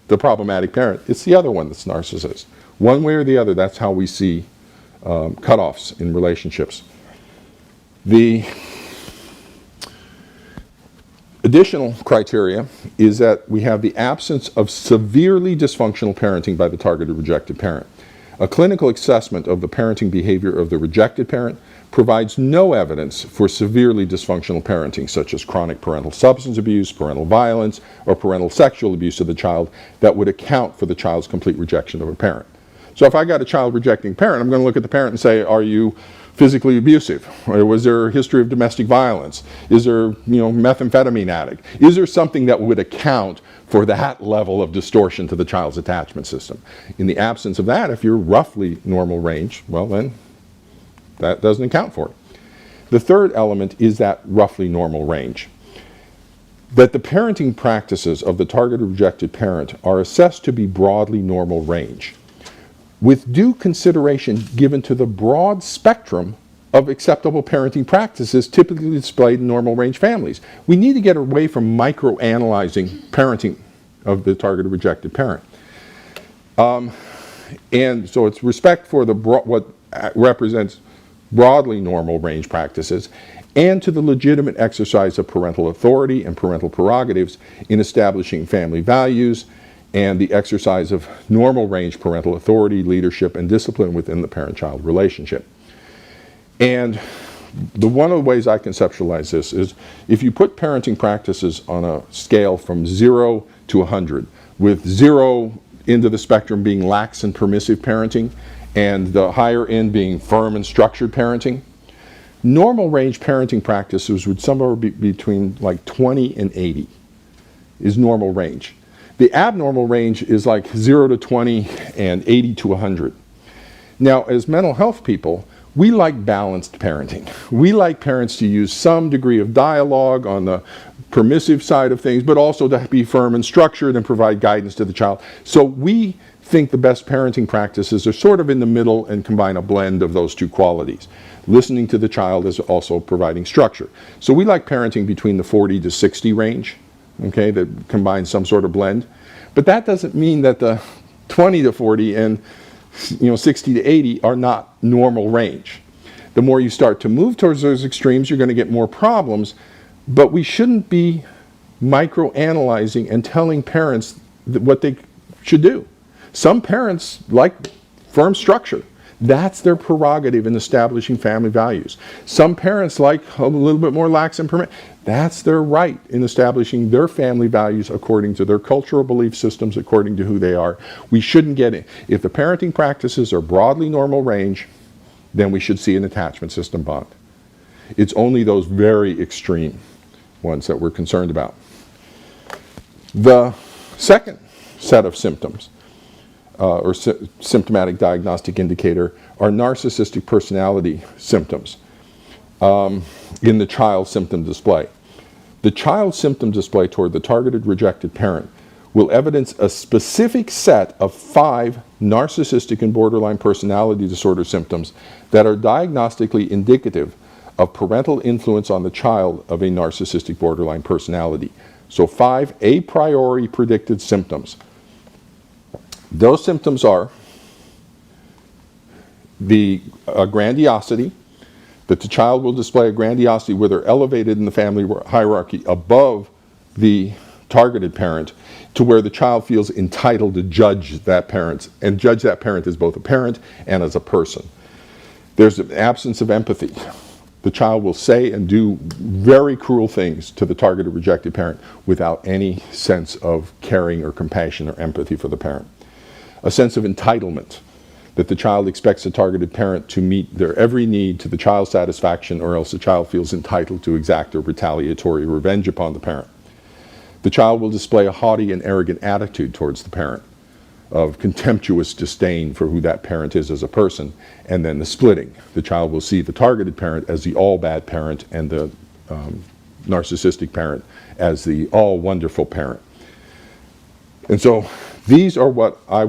the problematic parent, it's the other one that's narcissist. One way or the other, that's how we see cutoffs in relationships. The additional criteria is that we have the absence of severely dysfunctional parenting by the targeted rejected parent. A clinical assessment of the parenting behavior of the rejected parent provides no evidence for severely dysfunctional parenting, such as chronic parental substance abuse, parental violence, or parental sexual abuse of the child that would account for the child's complete rejection of a parent. So if I got a child rejecting parent, I'm going to look at the parent and say, are you physically abusive? Or was there a history of domestic violence? Is there, methamphetamine addict? Is there something that would account for that level of distortion to the child's attachment system? In the absence of that, if you're roughly normal range, well then, that doesn't account for it. The third element is that roughly normal range. That the parenting practices of the targeted rejected parent are assessed to be broadly normal range, with due consideration given to the broad spectrum of acceptable parenting practices typically displayed in normal range families. We need to get away from microanalyzing parenting of the targeted rejected parent. And so it's respect for what represents broadly normal range practices, and to the legitimate exercise of parental authority and parental prerogatives in establishing family values, and the exercise of normal range parental authority, leadership, and discipline within the parent-child relationship. And one of the ways I conceptualize this is if you put parenting practices on a scale from 0 to 100, with 0 into the spectrum being lax and permissive parenting, and the higher end being firm and structured parenting, normal range parenting practices would somewhere be between like 20 and 80 is normal range. The abnormal range is like 0 to 20 and 80 to 100. Now, as mental health people, we like balanced parenting. We like parents to use some degree of dialogue on the permissive side of things, but also to be firm and structured and provide guidance to the child. So we think the best parenting practices are sort of in the middle and combine a blend of those two qualities. Listening to the child is also providing structure. So we like parenting between the 40 to 60 range, okay, that combines some sort of blend. But that doesn't mean that the 20 to 40 and 60 to 80 are not normal range. The more you start to move towards those extremes, you're going to get more problems, but we shouldn't be microanalyzing and telling parents what they should do. Some parents like firm structure. That's their prerogative in establishing family values. Some parents like a little bit more lax and permissive. That's their right in establishing their family values according to their cultural belief systems, according to who they are. We shouldn't get in. If the parenting practices are broadly normal range, then we should see an attachment system bond. It's only those very extreme ones that we're concerned about. The second set of symptoms or symptomatic diagnostic indicator are narcissistic personality symptoms in the child symptom display. The child symptom display toward the targeted rejected parent will evidence a specific set of 5 narcissistic and borderline personality disorder symptoms that are diagnostically indicative of parental influence on the child of a narcissistic borderline personality. So 5 a priori predicted symptoms. Those symptoms are the grandiosity, that the child will display a grandiosity where they're elevated in the family hierarchy above the targeted parent to where the child feels entitled to judge that parent, and judge that parent as both a parent and as a person. There's an absence of empathy. The child will say and do very cruel things to the targeted rejected parent without any sense of caring or compassion or empathy for the parent. A sense of entitlement, that the child expects the targeted parent to meet their every need to the child's satisfaction, or else the child feels entitled to exact or retaliatory revenge upon the parent. The child will display a haughty and arrogant attitude towards the parent, of contemptuous disdain for who that parent is as a person, and then the splitting. The child will see the targeted parent as the all bad parent and the narcissistic parent as the all wonderful parent. And so these are what I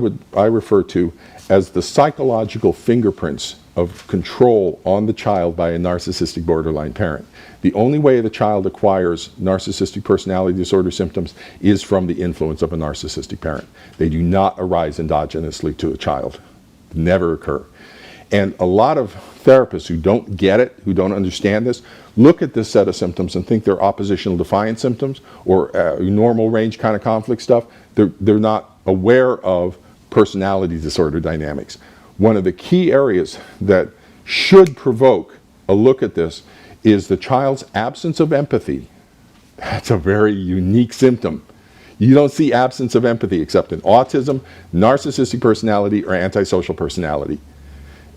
refer to as the psychological fingerprints of control on the child by a narcissistic borderline parent. The only way the child acquires narcissistic personality disorder symptoms is from the influence of a narcissistic parent. They do not arise endogenously to a child. Never occur. And a lot of therapists who don't get it, who don't understand this, look at this set of symptoms and think they're oppositional defiant symptoms or normal range kind of conflict stuff. They're not aware of personality disorder dynamics. One of the key areas that should provoke a look at this is the child's absence of empathy. That's a very unique symptom. You don't see absence of empathy except in autism, narcissistic personality, or antisocial personality.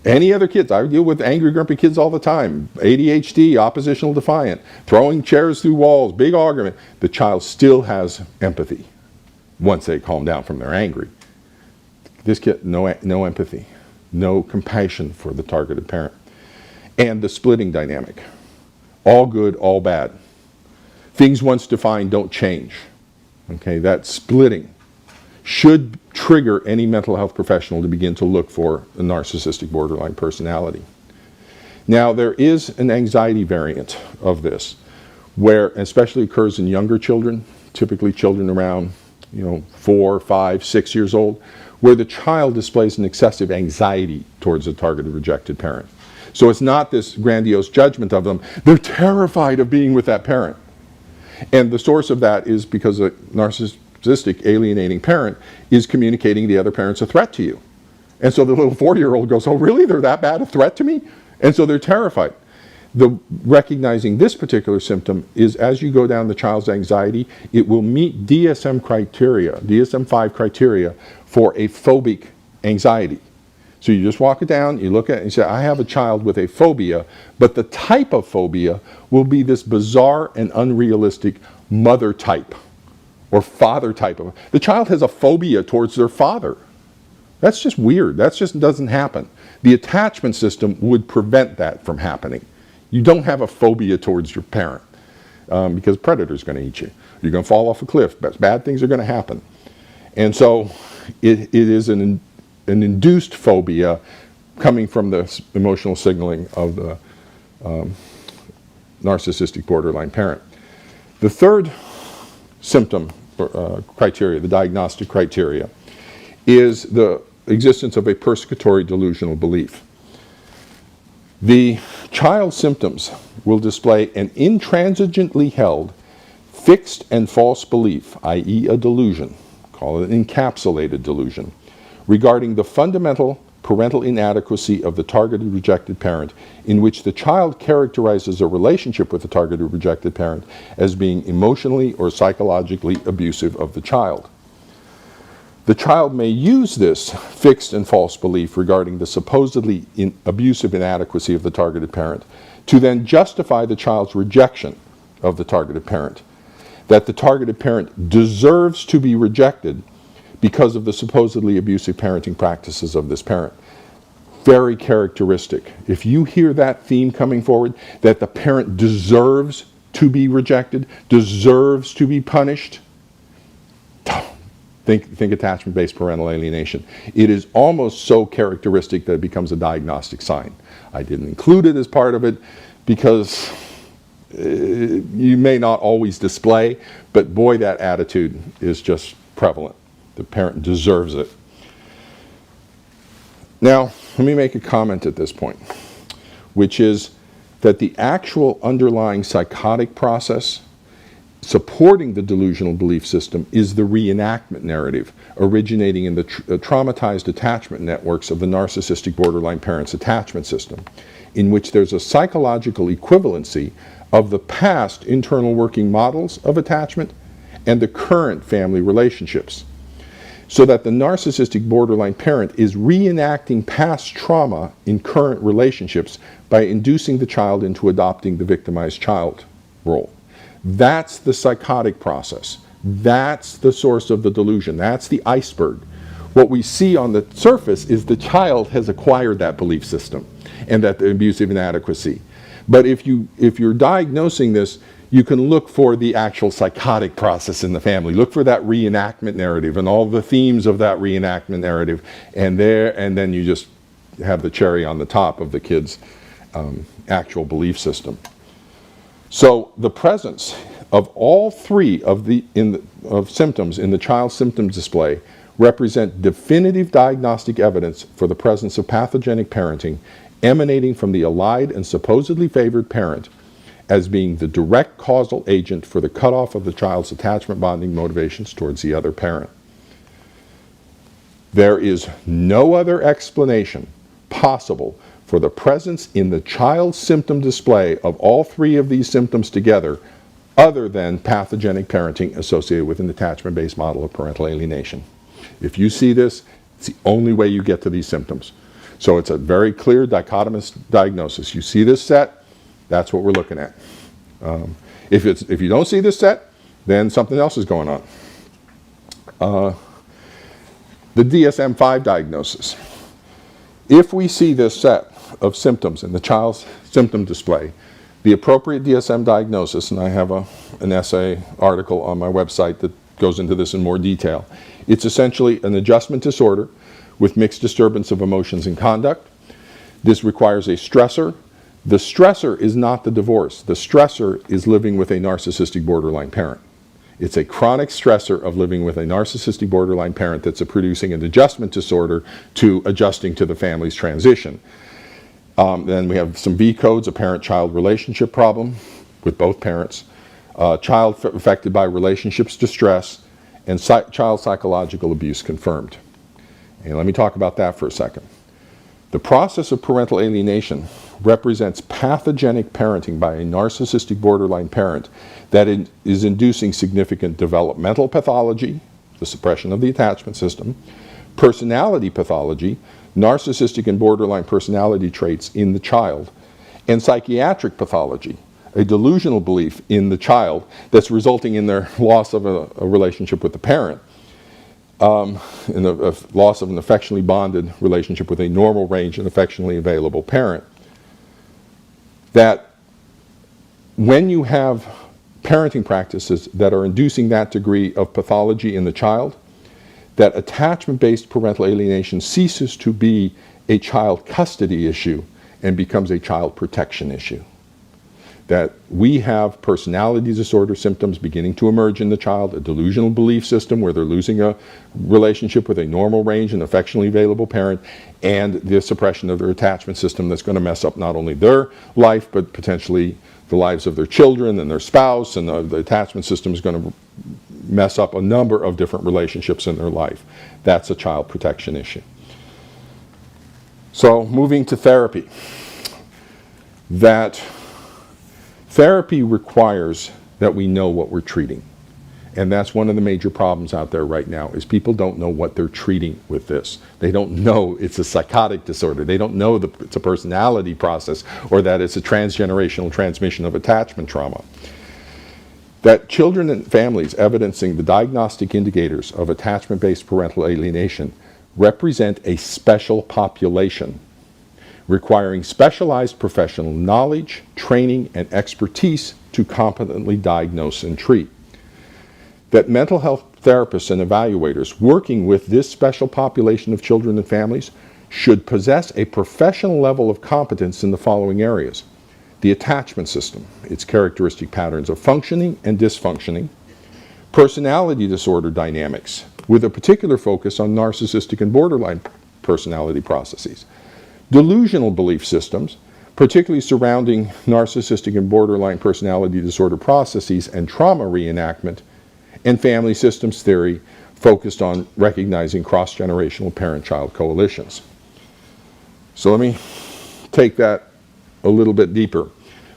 Any other kids, I deal with angry, grumpy kids all the time, ADHD, oppositional defiant, throwing chairs through walls, big argument. The child still has empathy once they calm down from their angry. This kid, no empathy, no compassion for the targeted parent. And the splitting dynamic. All good, all bad. Things once defined don't change. Okay, that splitting should trigger any mental health professional to begin to look for a narcissistic borderline personality. Now, there is an anxiety variant of this, where especially occurs in younger children, typically children around 4, 5, 6 years old, where the child displays an excessive anxiety towards a targeted rejected parent. So it's not this grandiose judgment of them. They're terrified of being with that parent. And the source of that is because a narcissistic alienating parent is communicating the other parent's a threat to you. And so the little 40-year-old goes, oh really, they're that bad a threat to me? And so they're terrified. Recognizing this particular symptom is as you go down the child's anxiety, it will meet DSM criteria, DSM-5 criteria for a phobic anxiety. So you just walk it down, you look at it and you say, I have a child with a phobia, but the type of phobia will be this bizarre and unrealistic mother type or father type. The child has a phobia towards their father. That's just weird. That just doesn't happen. The attachment system would prevent that from happening. You don't have a phobia towards your parent because a predator's going to eat you. You're going to fall off a cliff. Bad things are going to happen. And so it is an induced phobia coming from the emotional signaling of the narcissistic borderline parent. The third symptom criteria, the diagnostic criteria, is the existence of a persecutory delusional belief. The child's symptoms will display an intransigently held, fixed and false belief, i.e. a delusion, call it an encapsulated delusion, regarding the fundamental parental inadequacy of the targeted rejected parent, in which the child characterizes a relationship with the targeted rejected parent as being emotionally or psychologically abusive of the child. The child may use this fixed and false belief regarding the supposedly abusive inadequacy of the targeted parent to then justify the child's rejection of the targeted parent, that the targeted parent deserves to be rejected because of the supposedly abusive parenting practices of this parent. Very characteristic. If you hear that theme coming forward, that the parent deserves to be rejected, deserves to be punished, think attachment-based parental alienation. It is almost so characteristic that it becomes a diagnostic sign. I didn't include it as part of it because you may not always display, but boy, that attitude is just prevalent. The parent deserves it. Now, let me make a comment at this point, which is that the actual underlying psychotic process supporting the delusional belief system is the reenactment narrative originating in the traumatized attachment networks of the narcissistic borderline parent's attachment system, in which there's a psychological equivalency of the past internal working models of attachment and the current family relationships, so that the narcissistic borderline parent is reenacting past trauma in current relationships by inducing the child into adopting the victimized child role. That's the psychotic process. That's the source of the delusion. That's the iceberg. What we see on the surface is the child has acquired that belief system and that the abusive inadequacy. But if you're diagnosing this, you can look for the actual psychotic process in the family. Look for that reenactment narrative and all the themes of that reenactment narrative, and then you just have the cherry on the top of the kid's actual belief system. So the presence of all three of symptoms in the child's symptom display represent definitive diagnostic evidence for the presence of pathogenic parenting emanating from the allied and supposedly favored parent as being the direct causal agent for the cutoff of the child's attachment bonding motivations towards the other parent. There is no other explanation possible for the presence in the child's symptom display of all three of these symptoms together other than pathogenic parenting associated with an attachment-based model of parental alienation. If you see this, it's the only way you get to these symptoms. So it's a very clear dichotomous diagnosis. You see this set, that's what we're looking at. If you don't see this set, then something else is going on. The DSM-5 diagnosis. If we see this set of symptoms in the child's symptom display, the appropriate DSM diagnosis, and I have an essay article on my website that goes into this in more detail. It's essentially an adjustment disorder with mixed disturbance of emotions and conduct. This requires a stressor. The stressor is not the divorce. The stressor is living with a narcissistic borderline parent. It's a chronic stressor of living with a narcissistic borderline parent that's producing an adjustment disorder to adjusting to the family's transition. Then we have some V codes, a parent-child relationship problem with both parents, child affected by relationships distress, and child psychological abuse confirmed. And let me talk about that for a second. The process of parental alienation represents pathogenic parenting by a narcissistic borderline parent that is inducing significant developmental pathology, the suppression of the attachment system, personality pathology, narcissistic and borderline personality traits in the child, and psychiatric pathology, a delusional belief in the child that's resulting in their loss of a relationship with the parent, in the loss of an affectionately bonded relationship with a normal range and affectionately available parent. That when you have parenting practices that are inducing that degree of pathology in the child, that attachment-based parental alienation ceases to be a child custody issue and becomes a child protection issue. That we have personality disorder symptoms beginning to emerge in the child, a delusional belief system where they're losing a relationship with a normal range and affectionately available parent, and the suppression of their attachment system that's going to mess up not only their life, but potentially the lives of their children and their spouse, and the attachment system is going to mess up a number of different relationships in their life. That's a child protection issue. So moving to therapy. That therapy requires that we know what we're treating. And that's one of the major problems out there right now, is people don't know what they're treating with this. They don't know it's a psychotic disorder. They don't know that it's a personality process or that it's a transgenerational transmission of attachment trauma. That children and families evidencing the diagnostic indicators of attachment-based parental alienation represent a special population requiring specialized professional knowledge, training, and expertise to competently diagnose and treat. That mental health therapists and evaluators working with this special population of children and families should possess a professional level of competence in the following areas: the attachment system, its characteristic patterns of functioning and dysfunctioning, personality disorder dynamics, with a particular focus on narcissistic and borderline personality processes, delusional belief systems, particularly surrounding narcissistic and borderline personality disorder processes and trauma reenactment, and family systems theory focused on recognizing cross-generational parent-child coalitions. So let me take that a little bit deeper.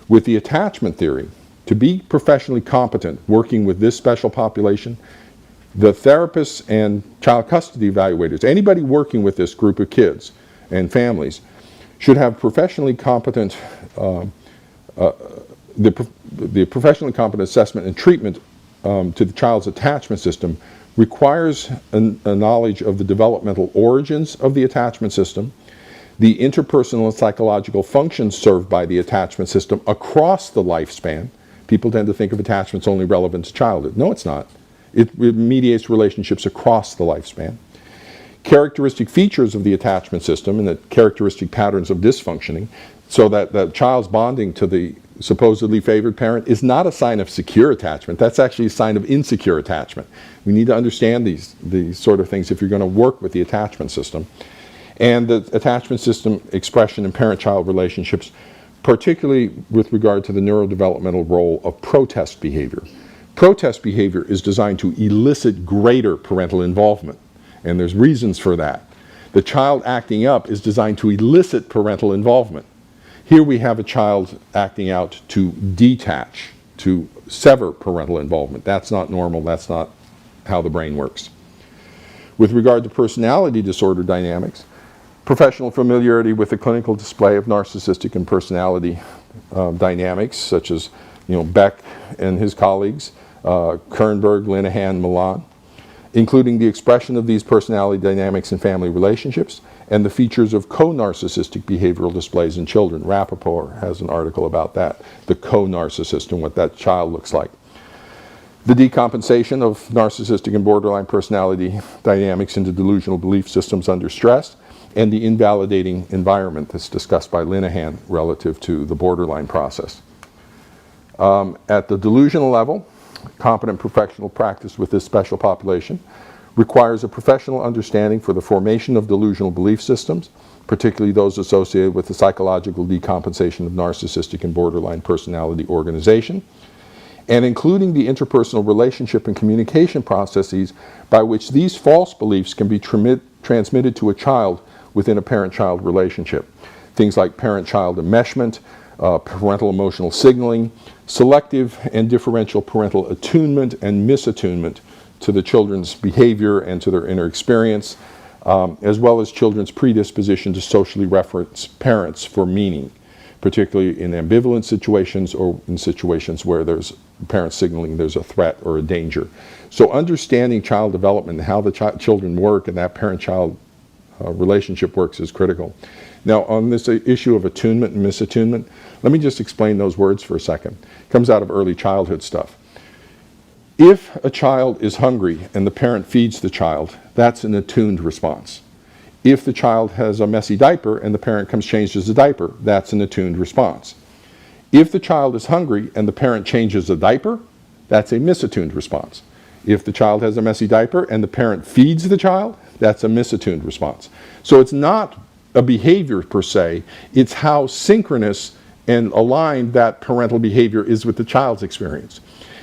With the attachment theory, to be professionally competent working with this special population, the therapists and child custody evaluators, anybody working with this group of kids and families, should have professionally competent, the professionally competent assessment and treatment to the child's attachment system requires a knowledge of the developmental origins of the attachment system, the interpersonal and psychological functions served by the attachment system across the lifespan. People tend to think of attachments only relevant to childhood. No, it's not. It mediates relationships across the lifespan. Characteristic features of the attachment system and the characteristic patterns of dysfunctioning, so that the child's bonding to the supposedly favored parent is not a sign of secure attachment. That's actually a sign of insecure attachment. We need to understand these sort of things if you're going to work with the attachment system. And the attachment system expression in parent-child relationships, particularly with regard to the neurodevelopmental role of protest behavior. Protest behavior is designed to elicit greater parental involvement, and there's reasons for that. The child acting up is designed to elicit parental involvement. Here we have a child acting out to detach, to sever parental involvement. That's not normal. That's not how the brain works. With regard to personality disorder dynamics, professional familiarity with the clinical display of narcissistic and personality dynamics, such as Beck and his colleagues, Kernberg, Linehan, Milan, including the expression of these personality dynamics in family relationships and the features of co-narcissistic behavioral displays in children. Rappaport has an article about that, the co-narcissist and what that child looks like. The decompensation of narcissistic and borderline personality dynamics into delusional belief systems under stress, and the invalidating environment that's discussed by Linehan relative to the borderline process. At the delusional level, competent professional practice with this special population requires a professional understanding for the formation of delusional belief systems, particularly those associated with the psychological decompensation of narcissistic and borderline personality organization, and including the interpersonal relationship and communication processes by which these false beliefs can be transmitted to a child within a parent-child relationship. Things like parent-child enmeshment, parental emotional signaling, selective and differential parental attunement and misattunement to the children's behavior and to their inner experience, as well as children's predisposition to socially reference parents for meaning, particularly in ambivalent situations or in situations where there's parent signaling there's a threat or a danger. So understanding child development and how the children work and that parent-child relationship works is critical. Now, on this issue of attunement and misattunement, let me just explain those words for a second. It comes out of early childhood stuff. If a child is hungry and the parent feeds the child, that's an attuned response. If the child has a messy diaper and the parent comes changes the diaper, that's an attuned response. If the child is hungry and the parent changes the diaper, that's a misattuned response. If the child has a messy diaper and the parent feeds the child, that's a misattuned response. So it's not a behavior per se, it's how synchronous and aligned that parental behavior is with the child's experience.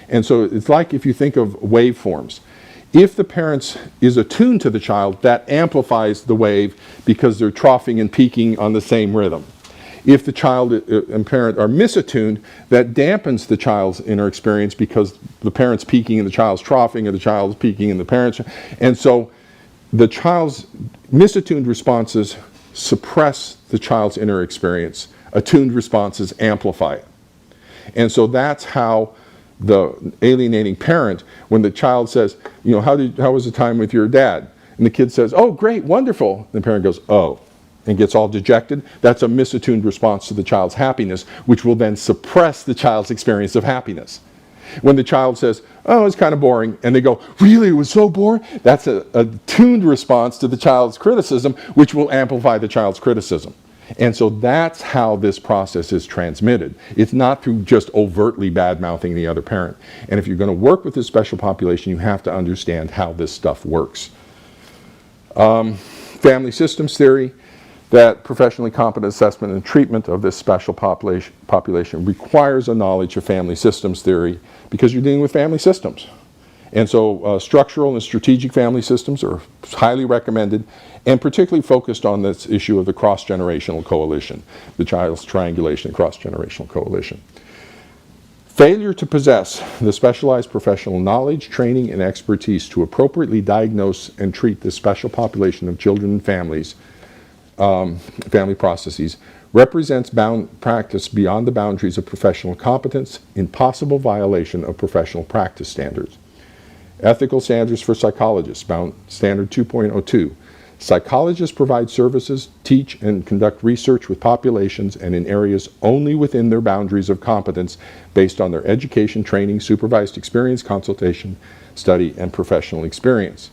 And so it's like if you think of waveforms. If the parent is attuned to the child, that amplifies the wave because they're troughing and peaking on the same rhythm. If the child and parent are misattuned, that dampens the child's inner experience because the parent's peaking and the child's troughing, or the child's peaking and the parent's. And so the child's misattuned responses suppress the child's inner experience. Attuned responses amplify it. And so that's how the alienating parent, when the child says, how was the time with your dad? And the kid says, oh, great, wonderful. And the parent goes, oh, and gets all dejected. That's a misattuned response to the child's happiness, which will then suppress the child's experience of happiness. When the child says, oh, it's kind of boring, and they go, really, it was so boring? That's a tuned response to the child's criticism, which will amplify the child's criticism. And so that's how this process is transmitted. It's not through just overtly bad-mouthing the other parent. And if you're going to work with this special population, you have to understand how this stuff works. Family systems theory, that professionally competent assessment and treatment of this special population requires a knowledge of family systems theory because you're dealing with family systems. And so structural and strategic family systems are highly recommended, and particularly focused on this issue of the cross-generational coalition, the child's triangulation cross-generational coalition. Failure to possess the specialized professional knowledge, training, and expertise to appropriately diagnose and treat this special population of children and families, family processes, represents practice beyond the boundaries of professional competence in possible violation of professional practice standards. Ethical standards for psychologists, Standard 2.02. Psychologists provide services, teach, and conduct research with populations and in areas only within their boundaries of competence based on their education, training, supervised experience, consultation, study, and professional experience.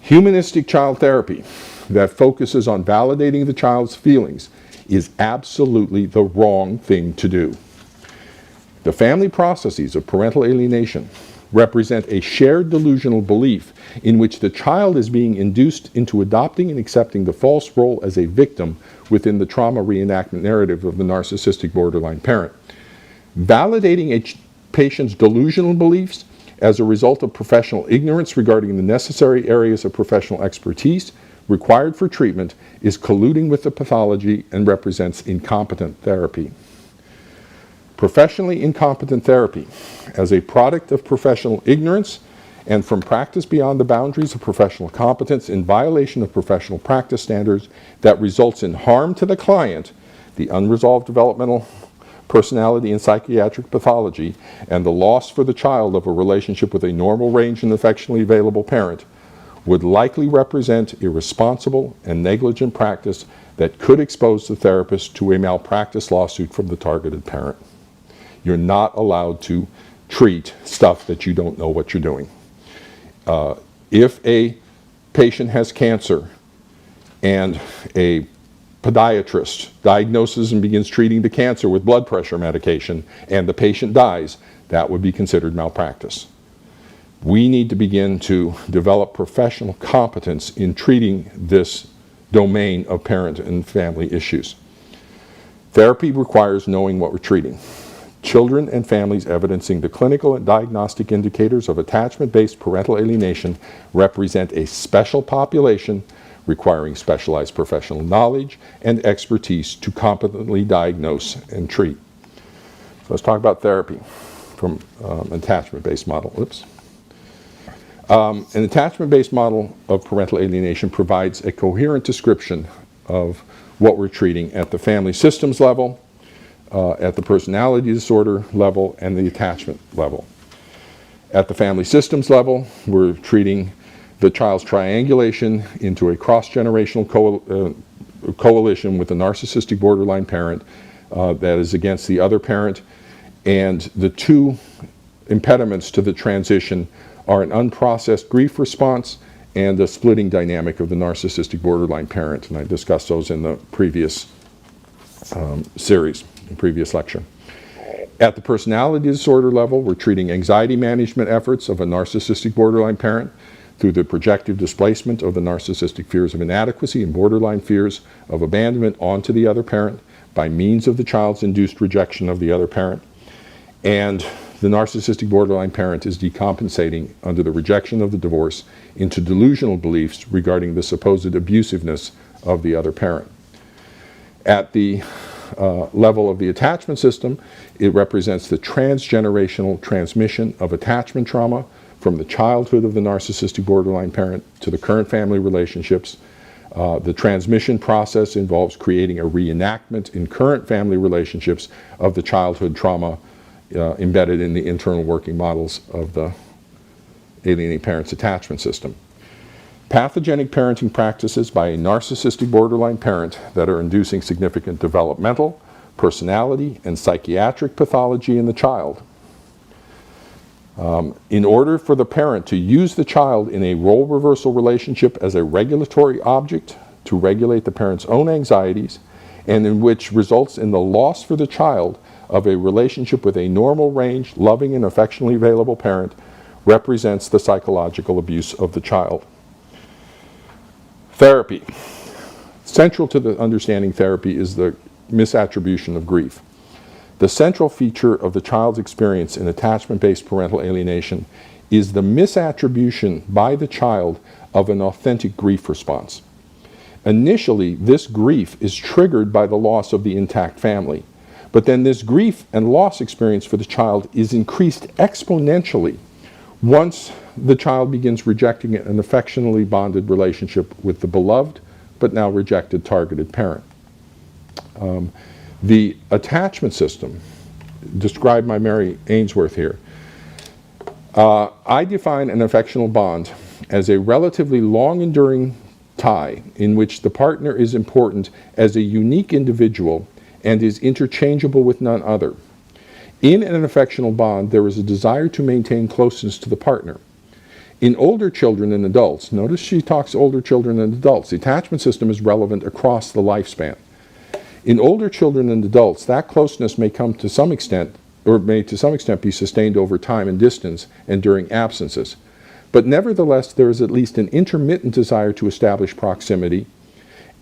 Humanistic child therapy that focuses on validating the child's feelings is absolutely the wrong thing to do. The family processes of parental alienation represent a shared delusional belief in which the child is being induced into adopting and accepting the false role as a victim within the trauma reenactment narrative of the narcissistic borderline parent. Validating a patient's delusional beliefs as a result of professional ignorance regarding the necessary areas of professional expertise required for treatment is colluding with the pathology and represents incompetent therapy. Professionally incompetent therapy as a product of professional ignorance and from practice beyond the boundaries of professional competence in violation of professional practice standards that results in harm to the client, the unresolved developmental personality and psychiatric pathology, and the loss for the child of a relationship with a normal range and affectionately available parent would likely represent irresponsible and negligent practice that could expose the therapist to a malpractice lawsuit from the targeted parent. You're not allowed to treat stuff that you don't know what you're doing. If a patient has cancer and a podiatrist diagnoses and begins treating the cancer with blood pressure medication and the patient dies, that would be considered malpractice. We need to begin to develop professional competence in treating this domain of parent and family issues. Therapy requires knowing what we're treating. Children and families evidencing the clinical and diagnostic indicators of attachment-based parental alienation represent a special population requiring specialized professional knowledge and expertise to competently diagnose and treat. So let's talk about therapy from an attachment-based model. An attachment-based model of parental alienation provides a coherent description of what we're treating at the family systems level, at the personality disorder level, and the attachment level. At the family systems level, we're treating the child's triangulation into a cross-generational coalition with a narcissistic borderline parent that is against the other parent, and the two impediments to the transition are an unprocessed grief response and the splitting dynamic of the narcissistic borderline parent, and I discussed those in the previous series, in previous lecture. At the personality disorder level, we're treating anxiety management efforts of a narcissistic borderline parent through the projective displacement of the narcissistic fears of inadequacy and borderline fears of abandonment onto the other parent by means of the child's induced rejection of the other parent. And the narcissistic borderline parent is decompensating under the rejection of the divorce into delusional beliefs regarding the supposed abusiveness of the other parent. At the level of the attachment system, it represents the transgenerational transmission of attachment trauma from the childhood of the narcissistic borderline parent to the current family relationships. The transmission process involves creating a reenactment in current family relationships of the childhood trauma embedded in the internal working models of the alienating parent's attachment system. Pathogenic parenting practices by a narcissistic borderline parent that are inducing significant developmental, personality, and psychiatric pathology in the child. In order for the parent to use the child in a role reversal relationship as a regulatory object to regulate the parent's own anxieties, and in which results in the loss for the child of a relationship with a normal range, loving, and affectionately available parent, represents the psychological abuse of the child. Therapy. Central to the understanding therapy is the misattribution of grief. The central feature of the child's experience in attachment-based parental alienation is the misattribution by the child of an authentic grief response. Initially, this grief is triggered by the loss of the intact family, but then this grief and loss experience for the child is increased exponentially once the child begins rejecting an affectionately bonded relationship with the beloved but now rejected targeted parent. The attachment system, described by Mary Ainsworth here, I define an affectional bond as a relatively long-enduring tie in which the partner is important as a unique individual and is interchangeable with none other. In an affectional bond, there is a desire to maintain closeness to the partner. In older children and adults, notice she talks older children and adults, the attachment system is relevant across the lifespan. In older children and adults, that closeness may come to some extent, or may to some extent be sustained over time and distance and during absences. But nevertheless, there is at least an intermittent desire to establish proximity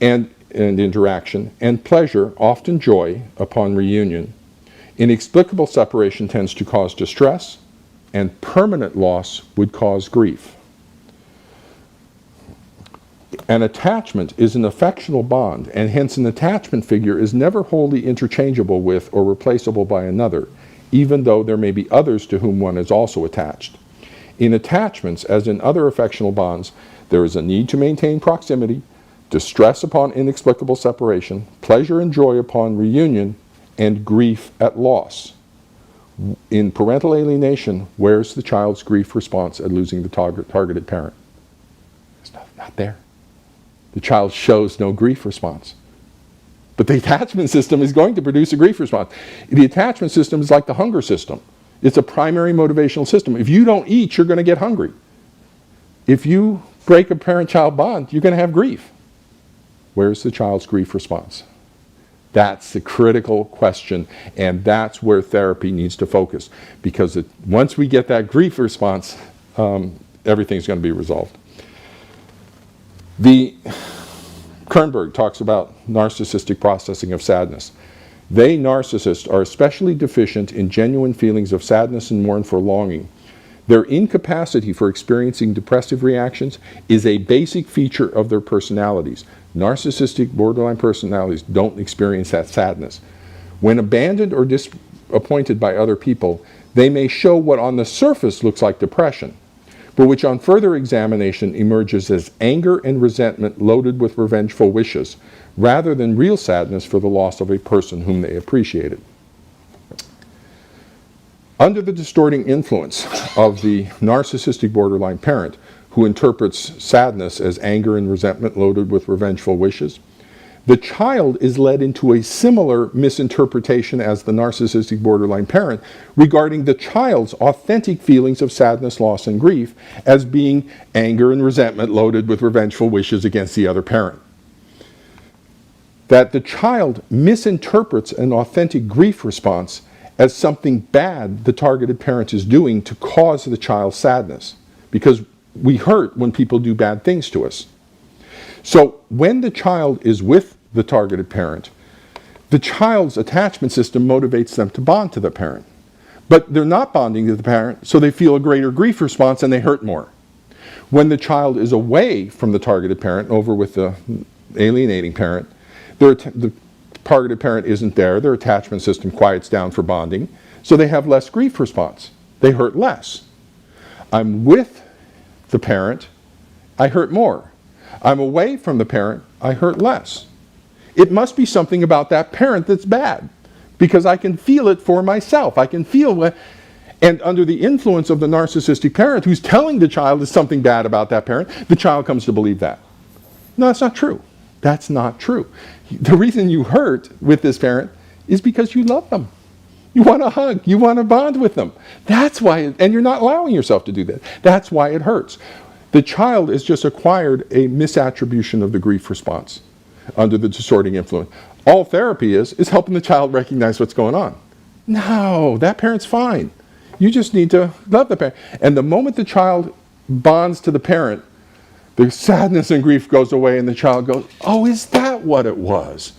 and interaction, and pleasure, often joy, upon reunion. Inexplicable separation tends to cause distress, and permanent loss would cause grief. An attachment is an affectional bond, and hence an attachment figure is never wholly interchangeable with or replaceable by another, even though there may be others to whom one is also attached. In attachments, as in other affectional bonds, there is a need to maintain proximity, distress upon inexplicable separation, pleasure and joy upon reunion, and grief at loss. In parental alienation, where's the child's grief response at losing the targeted parent? It's not there. The child shows no grief response. But the attachment system is going to produce a grief response. The attachment system is like the hunger system. It's a primary motivational system. If you don't eat, you're going to get hungry. If you break a parent-child bond, you're going to have grief. Where's the child's grief response? That's the critical question, and that's where therapy needs to focus. Because once we get that grief response, everything's going to be resolved. Kernberg talks about narcissistic processing of sadness. They, narcissists, are especially deficient in genuine feelings of sadness and mournful longing. Their incapacity for experiencing depressive reactions is a basic feature of their personalities. Narcissistic borderline personalities don't experience that sadness. When abandoned or disappointed by other people, they may show what on the surface looks like depression, but which on further examination emerges as anger and resentment loaded with revengeful wishes, rather than real sadness for the loss of a person whom they appreciated. Under the distorting influence of the narcissistic borderline parent, who interprets sadness as anger and resentment loaded with revengeful wishes, the child is led into a similar misinterpretation as the narcissistic borderline parent regarding the child's authentic feelings of sadness, loss, and grief as being anger and resentment loaded with revengeful wishes against the other parent. That the child misinterprets an authentic grief response as something bad the targeted parent is doing to cause the child's sadness, because we hurt when people do bad things to us. So when the child is with the targeted parent, the child's attachment system motivates them to bond to the parent. But they're not bonding to the parent, so they feel a greater grief response and they hurt more. When the child is away from the targeted parent, over with the alienating parent, the targeted parent isn't there, their attachment system quiets down for bonding, so they have less grief response. They hurt less. I'm with the parent, I hurt more. I'm away from the parent, I hurt less. It must be something about that parent that's bad, because I can feel it for myself. I can feel what, and under the influence of the narcissistic parent who's telling the child there's something bad about that parent, the child comes to believe that. No, that's not true. That's not true. The reason you hurt with this parent is because you love them. You want to hug. You want to bond with them. That's why, and you're not allowing yourself to do that. That's why it hurts. The child has just acquired a misattribution of the grief response under the distorting influence. All therapy is helping the child recognize what's going on. No, that parent's fine. You just need to love the parent. And the moment the child bonds to the parent, the sadness and grief goes away and the child goes, oh, is that what it was?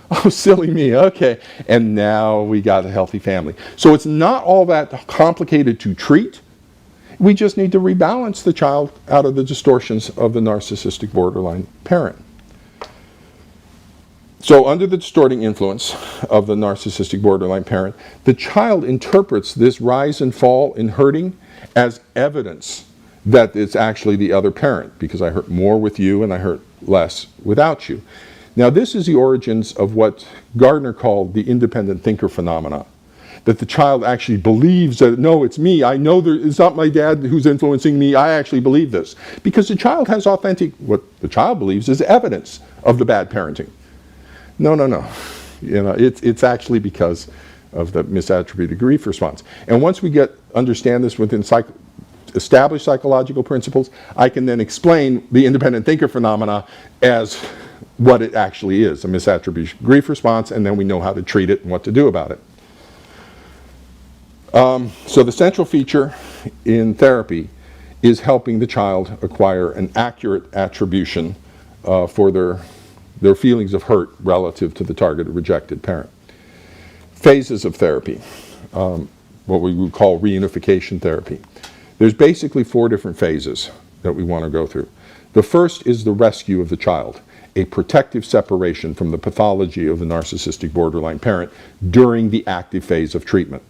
Oh, silly me, okay. And now we got a healthy family. So it's not all that complicated to treat. We just need to rebalance the child out of the distortions of the narcissistic borderline parent. So under the distorting influence of the narcissistic borderline parent, the child interprets this rise and fall in hurting as evidence that it's actually the other parent, because I hurt more with you and I hurt less without you. Now, this is the origins of what Gardner called the independent thinker phenomena. That the child actually believes that, no, it's me, I know it's not my dad who's influencing me, I actually believe this. Because the child has what the child believes is evidence of the bad parenting. No. It's actually because of the misattributed grief response. And once we understand this within established psychological principles, I can then explain the independent thinker phenomena as what it actually is, a misattribution grief response, and then we know how to treat it and what to do about it. So the central feature in therapy is helping the child acquire an accurate attribution for their feelings of hurt relative to the targeted rejected parent. Phases of therapy, what we would call reunification therapy. There's basically 4 different phases that we want to go through. The first is the rescue of the child, a protective separation from the pathology of the narcissistic borderline parent during the active phase of treatment.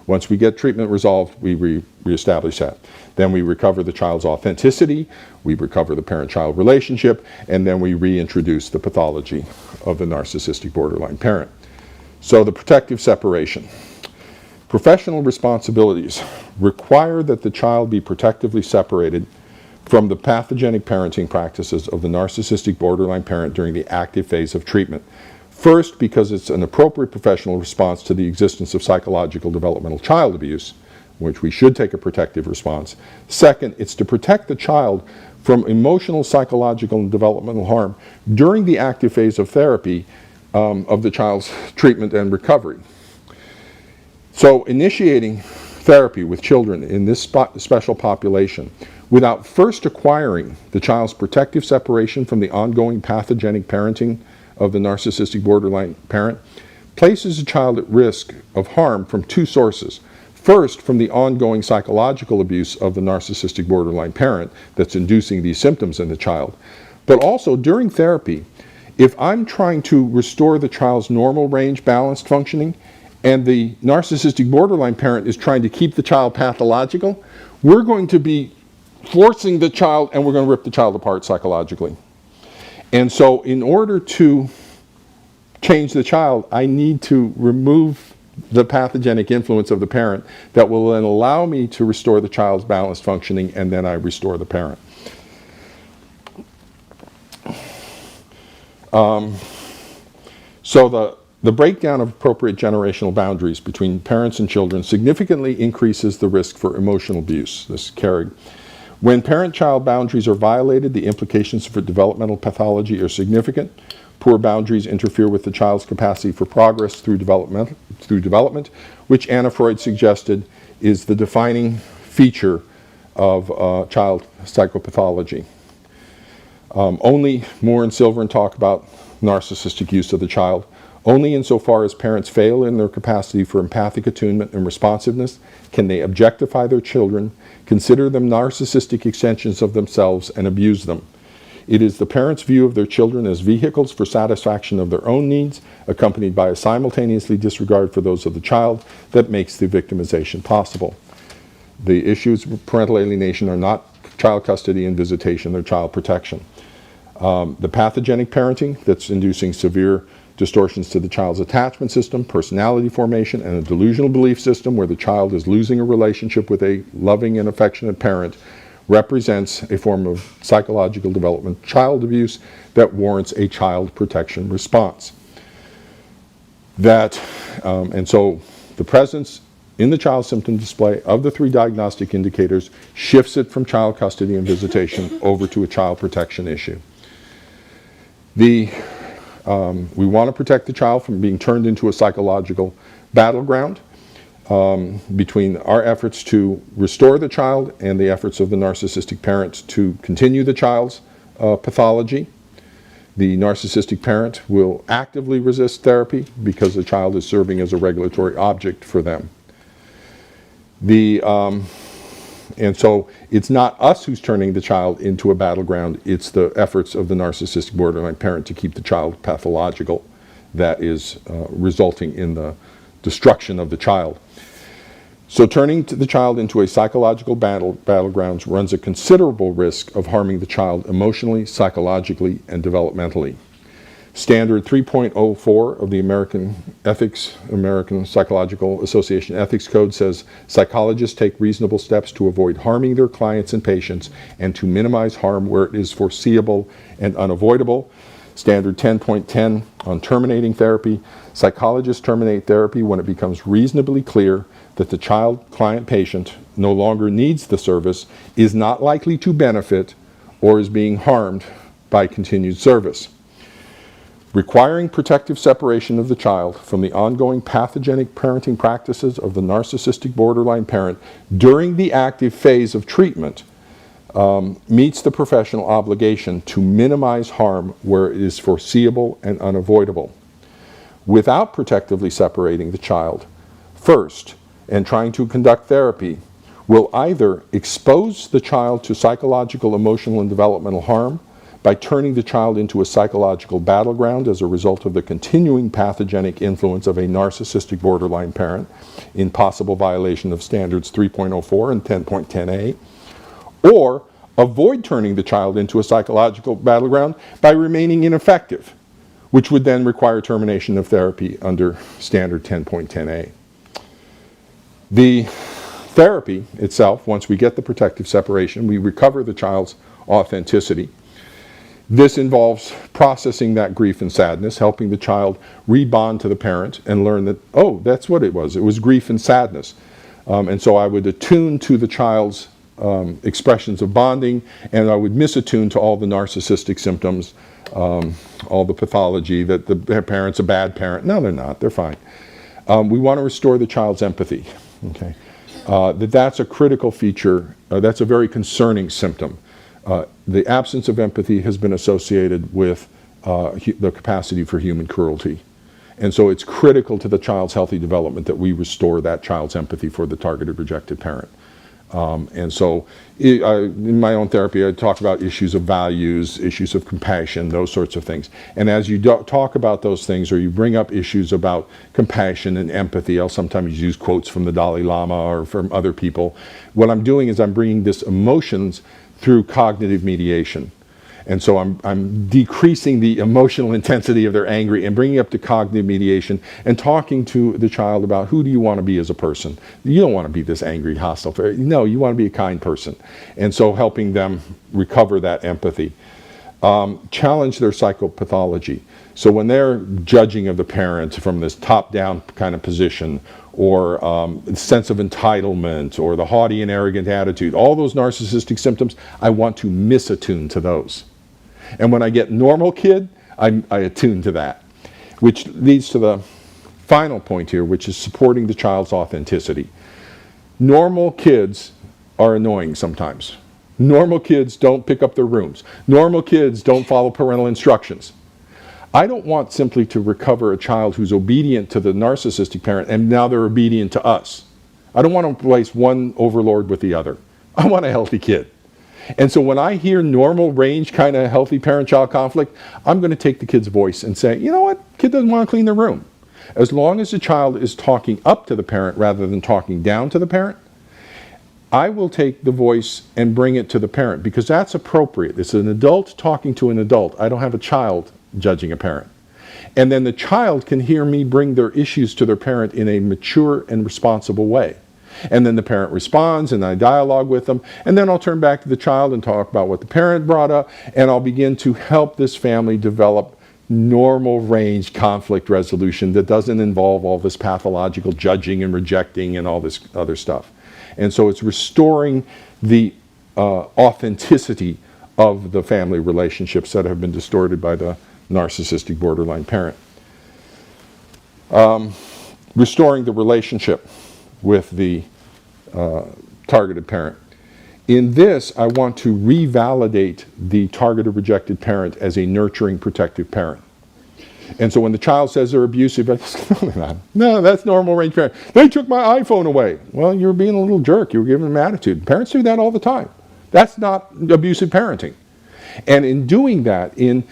Once we get treatment resolved, we reestablish that. Then we recover the child's authenticity, we recover the parent-child relationship, and then we reintroduce the pathology of the narcissistic borderline parent. So the protective separation. Professional responsibilities require that the child be protectively separated from the pathogenic parenting practices of the narcissistic borderline parent during the active phase of treatment. First, because it's an appropriate professional response to the existence of psychological developmental child abuse, which we should take a protective response. Second, it's to protect the child from emotional, psychological, and developmental harm during the active phase of therapy of the child's treatment and recovery. So initiating therapy with children in this special population without first acquiring the child's protective separation from the ongoing pathogenic parenting of the narcissistic borderline parent places a child at risk of harm from 2 sources. First, from the ongoing psychological abuse of the narcissistic borderline parent that's inducing these symptoms in the child. But also during therapy, if I'm trying to restore the child's normal range balanced functioning and the narcissistic borderline parent is trying to keep the child pathological, we're going to be forcing the child and we're going to rip the child apart psychologically. And so in order to change the child, I need to remove the pathogenic influence of the parent that will then allow me to restore the child's balanced functioning, and then I restore the parent. So the breakdown of appropriate generational boundaries between parents and children significantly increases the risk for emotional abuse. This is Carrig. When parent-child boundaries are violated, the implications for developmental pathology are significant. Poor boundaries interfere with the child's capacity for progress through development, which Anna Freud suggested is the defining feature of child psychopathology. Only Moore and Silver talk about narcissistic use of the child. Only insofar as parents fail in their capacity for empathic attunement and responsiveness can they objectify their children, consider them narcissistic extensions of themselves, and abuse them. It is the parents' view of their children as vehicles for satisfaction of their own needs, accompanied by a simultaneously disregard for those of the child, that makes the victimization possible. The issues of parental alienation are not child custody and visitation, they're child protection. The pathogenic parenting that's inducing severe distortions to the child's attachment system, personality formation, and a delusional belief system where the child is losing a relationship with a loving and affectionate parent represents a form of psychological development child abuse that warrants a child protection response. And so the presence in the child symptom display of the 3 diagnostic indicators shifts it from child custody and visitation over to a child protection issue. We want to protect the child from being turned into a psychological battleground between our efforts to restore the child and the efforts of the narcissistic parent to continue the child's pathology. The narcissistic parent will actively resist therapy because the child is serving as a regulatory object for them. And so it's not us who's turning the child into a battleground, it's the efforts of the narcissistic borderline parent to keep the child pathological that is resulting in the destruction of the child. So turning the child into a psychological battleground runs a considerable risk of harming the child emotionally, psychologically, and developmentally. Standard 3.04 of the American Psychological Association Ethics Code says psychologists take reasonable steps to avoid harming their clients and patients and to minimize harm where it is foreseeable and unavoidable. Standard 10.10 on terminating therapy. Psychologists terminate therapy when it becomes reasonably clear that the child, client, patient no longer needs the service, is not likely to benefit, or is being harmed by continued service. Requiring protective separation of the child from the ongoing pathogenic parenting practices of the narcissistic borderline parent during the active phase of treatment meets the professional obligation to minimize harm where it is foreseeable and unavoidable. Without protectively separating the child first and trying to conduct therapy will either expose the child to psychological, emotional, and developmental harm by turning the child into a psychological battleground as a result of the continuing pathogenic influence of a narcissistic borderline parent in possible violation of standards 3.04 and 10.10a, or avoid turning the child into a psychological battleground by remaining ineffective, which would then require termination of therapy under standard 10.10a. The therapy itself, once we get the protective separation, we recover the child's authenticity. This involves processing that grief and sadness, helping the child rebond to the parent and learn that, oh, that's what it was. It was grief and sadness. And so I would attune to the child's expressions of bonding, and I would misattune to all the narcissistic symptoms, all the pathology that the parent's a bad parent. No, they're not. They're fine. We want to restore the child's empathy. Okay, that's a critical feature. That's a very concerning symptom. The absence of empathy has been associated with the capacity for human cruelty. And so it's critical to the child's healthy development that we restore that child's empathy for the targeted rejected parent. And so in my own therapy, I talk about issues of values, issues of compassion, those sorts of things. And as you talk about those things, or you bring up issues about compassion and empathy, I'll sometimes use quotes from the Dalai Lama or from other people. What I'm doing is I'm bringing this emotions through cognitive mediation. And so I'm decreasing the emotional intensity of their anger and bringing up to cognitive mediation and talking to the child about who do you want to be as a person. You don't want to be this angry, hostile. No, you want to be a kind person. And so helping them recover that empathy. Challenge their psychopathology. So when they're judging of the parent from this top-down kind of position, or sense of entitlement, or the haughty and arrogant attitude, all those narcissistic symptoms, I want to misattune to those. And when I get normal kid, I attune to that. Which leads to the final point here, which is supporting the child's authenticity. Normal kids are annoying sometimes. Normal kids don't pick up their rooms. Normal kids don't follow parental instructions. I don't want simply to recover a child who's obedient to the narcissistic parent and now they're obedient to us. I don't want to replace one overlord with the other. I want a healthy kid. And so when I hear normal range kind of healthy parent-child conflict, I'm going to take the kid's voice and say, you know what, kid doesn't want to clean their room. As long as the child is talking up to the parent rather than talking down to the parent, I will take the voice and bring it to the parent because that's appropriate. It's an adult talking to an adult. I don't have a child judging a parent. And then the child can hear me bring their issues to their parent in a mature and responsible way. And then the parent responds and I dialogue with them. And then I'll turn back to the child and talk about what the parent brought up. And I'll begin to help this family develop normal range conflict resolution that doesn't involve all this pathological judging and rejecting and all this other stuff. And so it's restoring the authenticity of the family relationships that have been distorted by the narcissistic borderline parent. Restoring the relationship with the targeted parent. In this, I want to revalidate the targeted rejected parent as a nurturing, protective parent. And so when the child says they're abusive, I just, no, they're not. No, that's normal range parent. They took my iPhone away. Well, you were being a little jerk. You were giving them attitude. Parents do that all the time. That's not abusive parenting. And in doing that, in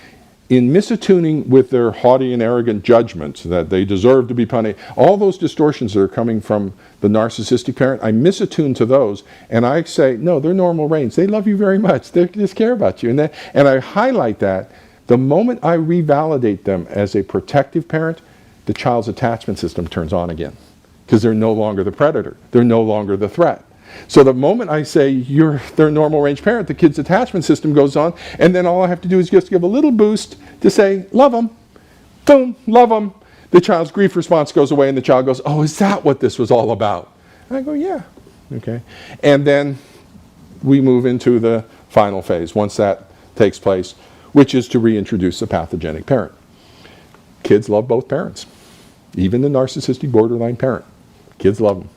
misattuning with their haughty and arrogant judgments that they deserve to be punished, all those distortions that are coming from the narcissistic parent, I misattune to those and I say, no, they're normal range. They love you very much. They just care about you. And I highlight that The moment I revalidate them as a protective parent, the child's attachment system turns on again, because they're no longer the predator. They're no longer the threat. So the moment I say you're their normal range parent, the kid's attachment system goes on, and then all I have to do is just give a little boost to say, love them. Boom, love them. The child's grief response goes away, and the child goes, oh, is that what this was all about? And I go, yeah. Okay. And then we move into the final phase once that takes place, which is to reintroduce a pathogenic parent. Kids love both parents, even the narcissistic borderline parent. Kids love them.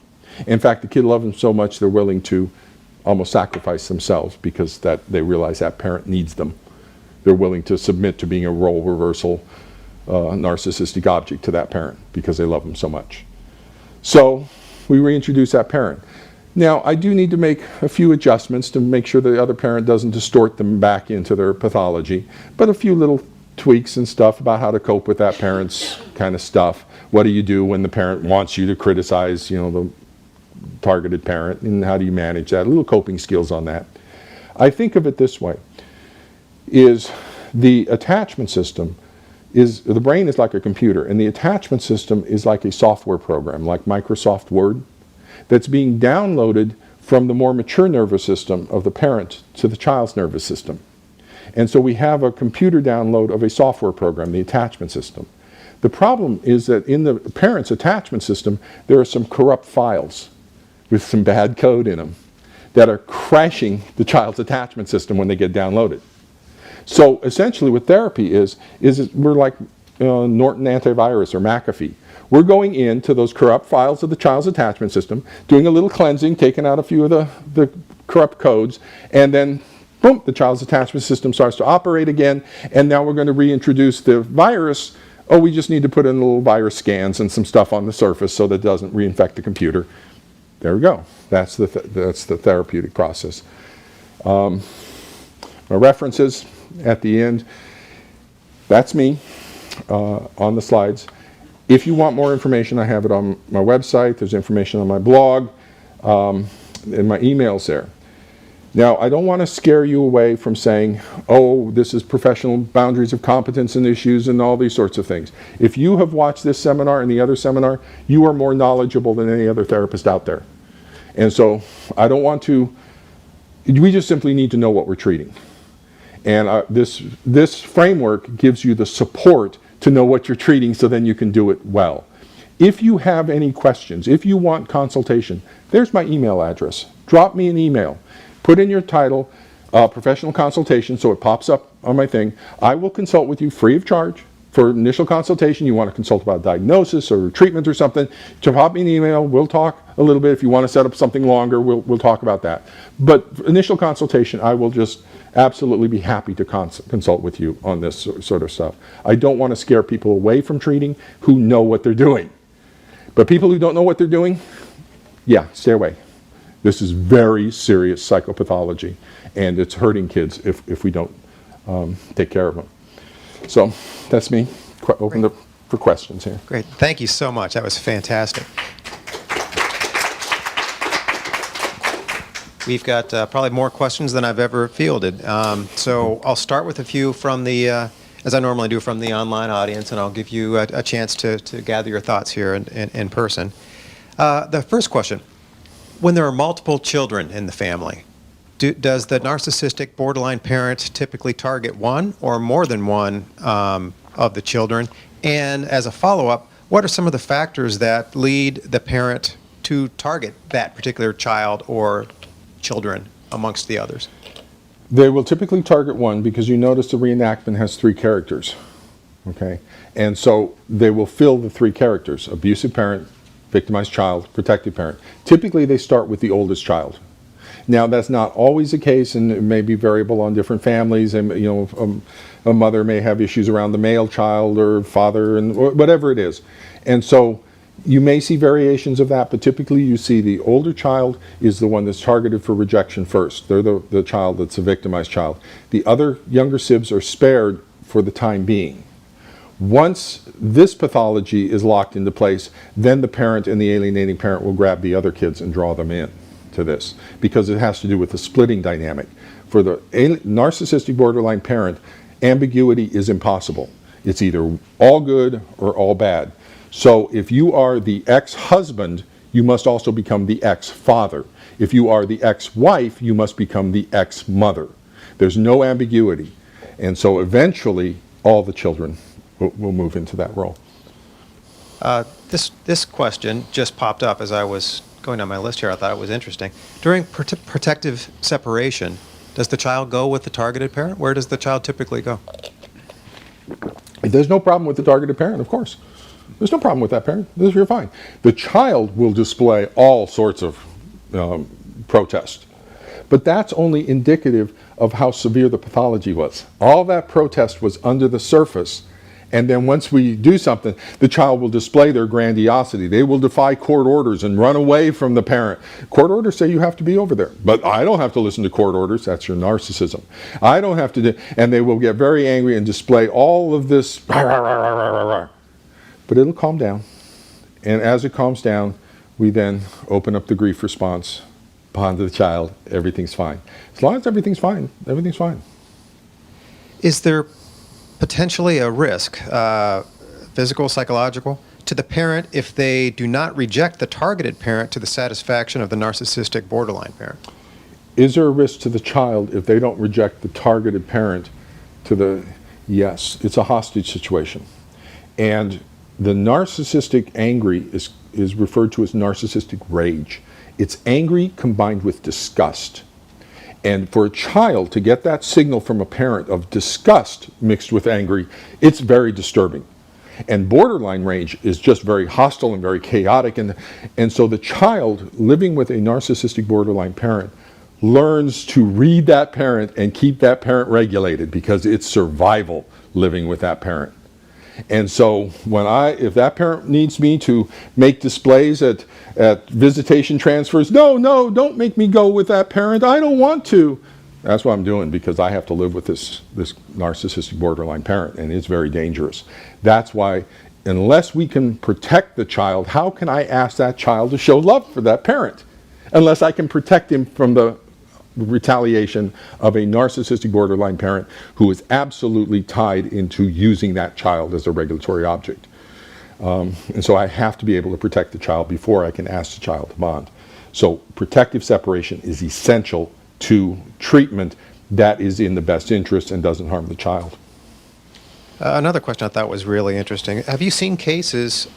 In fact, the kid loves them so much they're willing to almost sacrifice themselves because that they realize that parent needs them. They're willing to submit to being a role reversal narcissistic object to that parent because they love them so much. So we reintroduce that parent. Now, I do need to make a few adjustments to make sure the other parent doesn't distort them back into their pathology, but a few little tweaks and stuff about how to cope with that parent's kind of stuff. What do you do when the parent wants you to criticize, the targeted parent, and how do you manage that? Little coping skills on that. I think of it this way, is the attachment system is, the brain is like a computer, and the attachment system is like a software program, like Microsoft Word, that's being downloaded from the more mature nervous system of the parent to the child's nervous system. And so we have a computer download of a software program, the attachment system. The problem is that in the parent's attachment system, there are some corrupt files with some bad code in them that are crashing the child's attachment system when they get downloaded. So essentially what therapy is we're like Norton antivirus or McAfee. We're going into those corrupt files of the child's attachment system, doing a little cleansing, taking out a few of the corrupt codes, and then boom, the child's attachment system starts to operate again, and now we're going to reintroduce the virus. Oh, we just need to put in little virus scans and some stuff on the surface so that it doesn't reinfect the computer. There we go. That's the therapeutic process. My references at the end, that's me on the slides. If you want more information, I have it on my website. There's information on my blog, and my email's there. Now, I don't want to scare you away from saying, oh, this is professional boundaries of competence and issues and all these sorts of things. If you have watched this seminar and the other seminar, you are more knowledgeable than any other therapist out there. And so I don't want to, we just simply need to know what we're treating. And this framework gives you the support to know what you're treating so then you can do it well. If you have any questions, if you want consultation, there's my email address. Drop me an email. Put in your title, professional consultation, so it pops up on my thing. I will consult with you free of charge. For initial consultation, you want to consult about diagnosis or treatment or something, to pop me an email. We'll talk a little bit. If you want to set up something longer, we'll talk about that. But initial consultation, I will just absolutely be happy to consult with you on this sort of stuff. I don't want to scare people away from treating who know what they're doing. But people who don't know what they're doing, yeah, stay away. This is very serious psychopathology, and it's hurting kids if we don't take care of them. So that's me. Open up for questions here. Great. Thank you so much. That was fantastic. We've got probably more questions than I've ever fielded. So I'll start with a few from the, as I normally do, from the online audience, and I'll give you a chance to gather your thoughts here in person. The first question, when there are multiple children in the family, does the narcissistic borderline parent typically target one or more than one of the children? And as a follow-up, what are some of the factors that lead the parent to target that particular child or children amongst the others? They will typically target one because you notice the reenactment has 3 characters, okay? And so they will fill the 3 characters: abusive parent, victimized child, protective parent. Typically they start with the oldest child. Now that's not always the case, and it may be variable on different families, and a mother may have issues around the male child or father and whatever it is. And so you may see variations of that, but typically you see the older child is the one that's targeted for rejection first. They're the child that's a victimized child. The other younger sibs are spared for the time being. Once this pathology is locked into place, then the parent and the alienating parent will grab the other kids and draw them in to this, because it has to do with the splitting dynamic. For the narcissistic borderline parent, Ambiguity is impossible. It's either all good or all bad. So if you are the ex-husband, you must also become the ex-father. If you are the ex-wife, you must become the ex-mother. There's no ambiguity. And so eventually, all the children will move into that role. This question just popped up as I was going down my list here. I thought it was interesting. During protective separation, does the child go with the targeted parent? Where does the child typically go? There's no problem with the targeted parent, of course. There's no problem with that parent. You're fine. The child will display all sorts of protest. But that's only indicative of how severe the pathology was. All that protest was under the surface. And then once we do something, the child will display their grandiosity. They will defy court orders and run away from the parent. Court orders say you have to be over there. But I don't have to listen to court orders. That's your narcissism. I don't have to do, and they will get very angry and display all of this. But it'll calm down. And as it calms down, we then open up the grief response, bond to the child, everything's fine. As long as everything's fine, everything's fine. Is there potentially a risk, physical, psychological, to the parent if they do not reject the targeted parent to the satisfaction of the narcissistic borderline parent? Is there a risk to the child if they don't reject the targeted parent to the, yes, it's a hostage situation. And the narcissistic angry is referred to as narcissistic rage. It's angry combined with disgust. And for a child to get that signal from a parent of disgust mixed with angry, it's very disturbing. And borderline rage is just very hostile and very chaotic. And so the child living with a narcissistic borderline parent learns to read that parent and keep that parent regulated because it's survival living with that parent. And so if that parent needs me to make displays at visitation transfers, no, don't make me go with that parent. I don't want to. That's what I'm doing because I have to live with this narcissistic borderline parent, and it's very dangerous. That's why unless we can protect the child, how can I ask that child to show love for that parent? Unless I can protect him from the retaliation of a narcissistic borderline parent who is absolutely tied into using that child as a regulatory object. And so I have to be able to protect the child before I can ask the child to bond. So protective separation is essential to treatment that is in the best interest and doesn't harm the child. Another question I thought was really interesting. Have you seen cases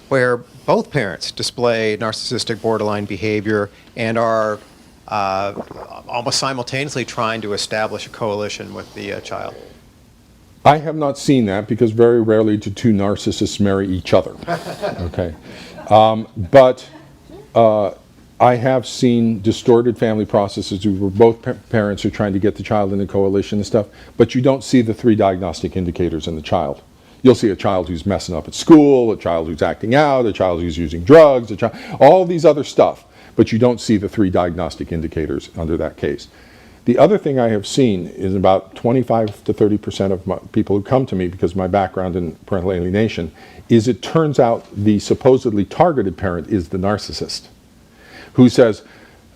where both parents display narcissistic borderline behavior and are almost simultaneously trying to establish a coalition with the child? I have not seen that because very rarely do two narcissists marry each other. Okay, but I have seen distorted family processes where both parents are trying to get the child in the coalition and stuff, but you don't see the three diagnostic indicators in the child. You'll see a child who's messing up at school, a child who's acting out, a child who's using drugs, all these other stuff. But you don't see the three diagnostic indicators under that case. The other thing I have seen is about 25 to 30% of people who come to me because of my background in parental alienation is it turns out the supposedly targeted parent is the narcissist who says,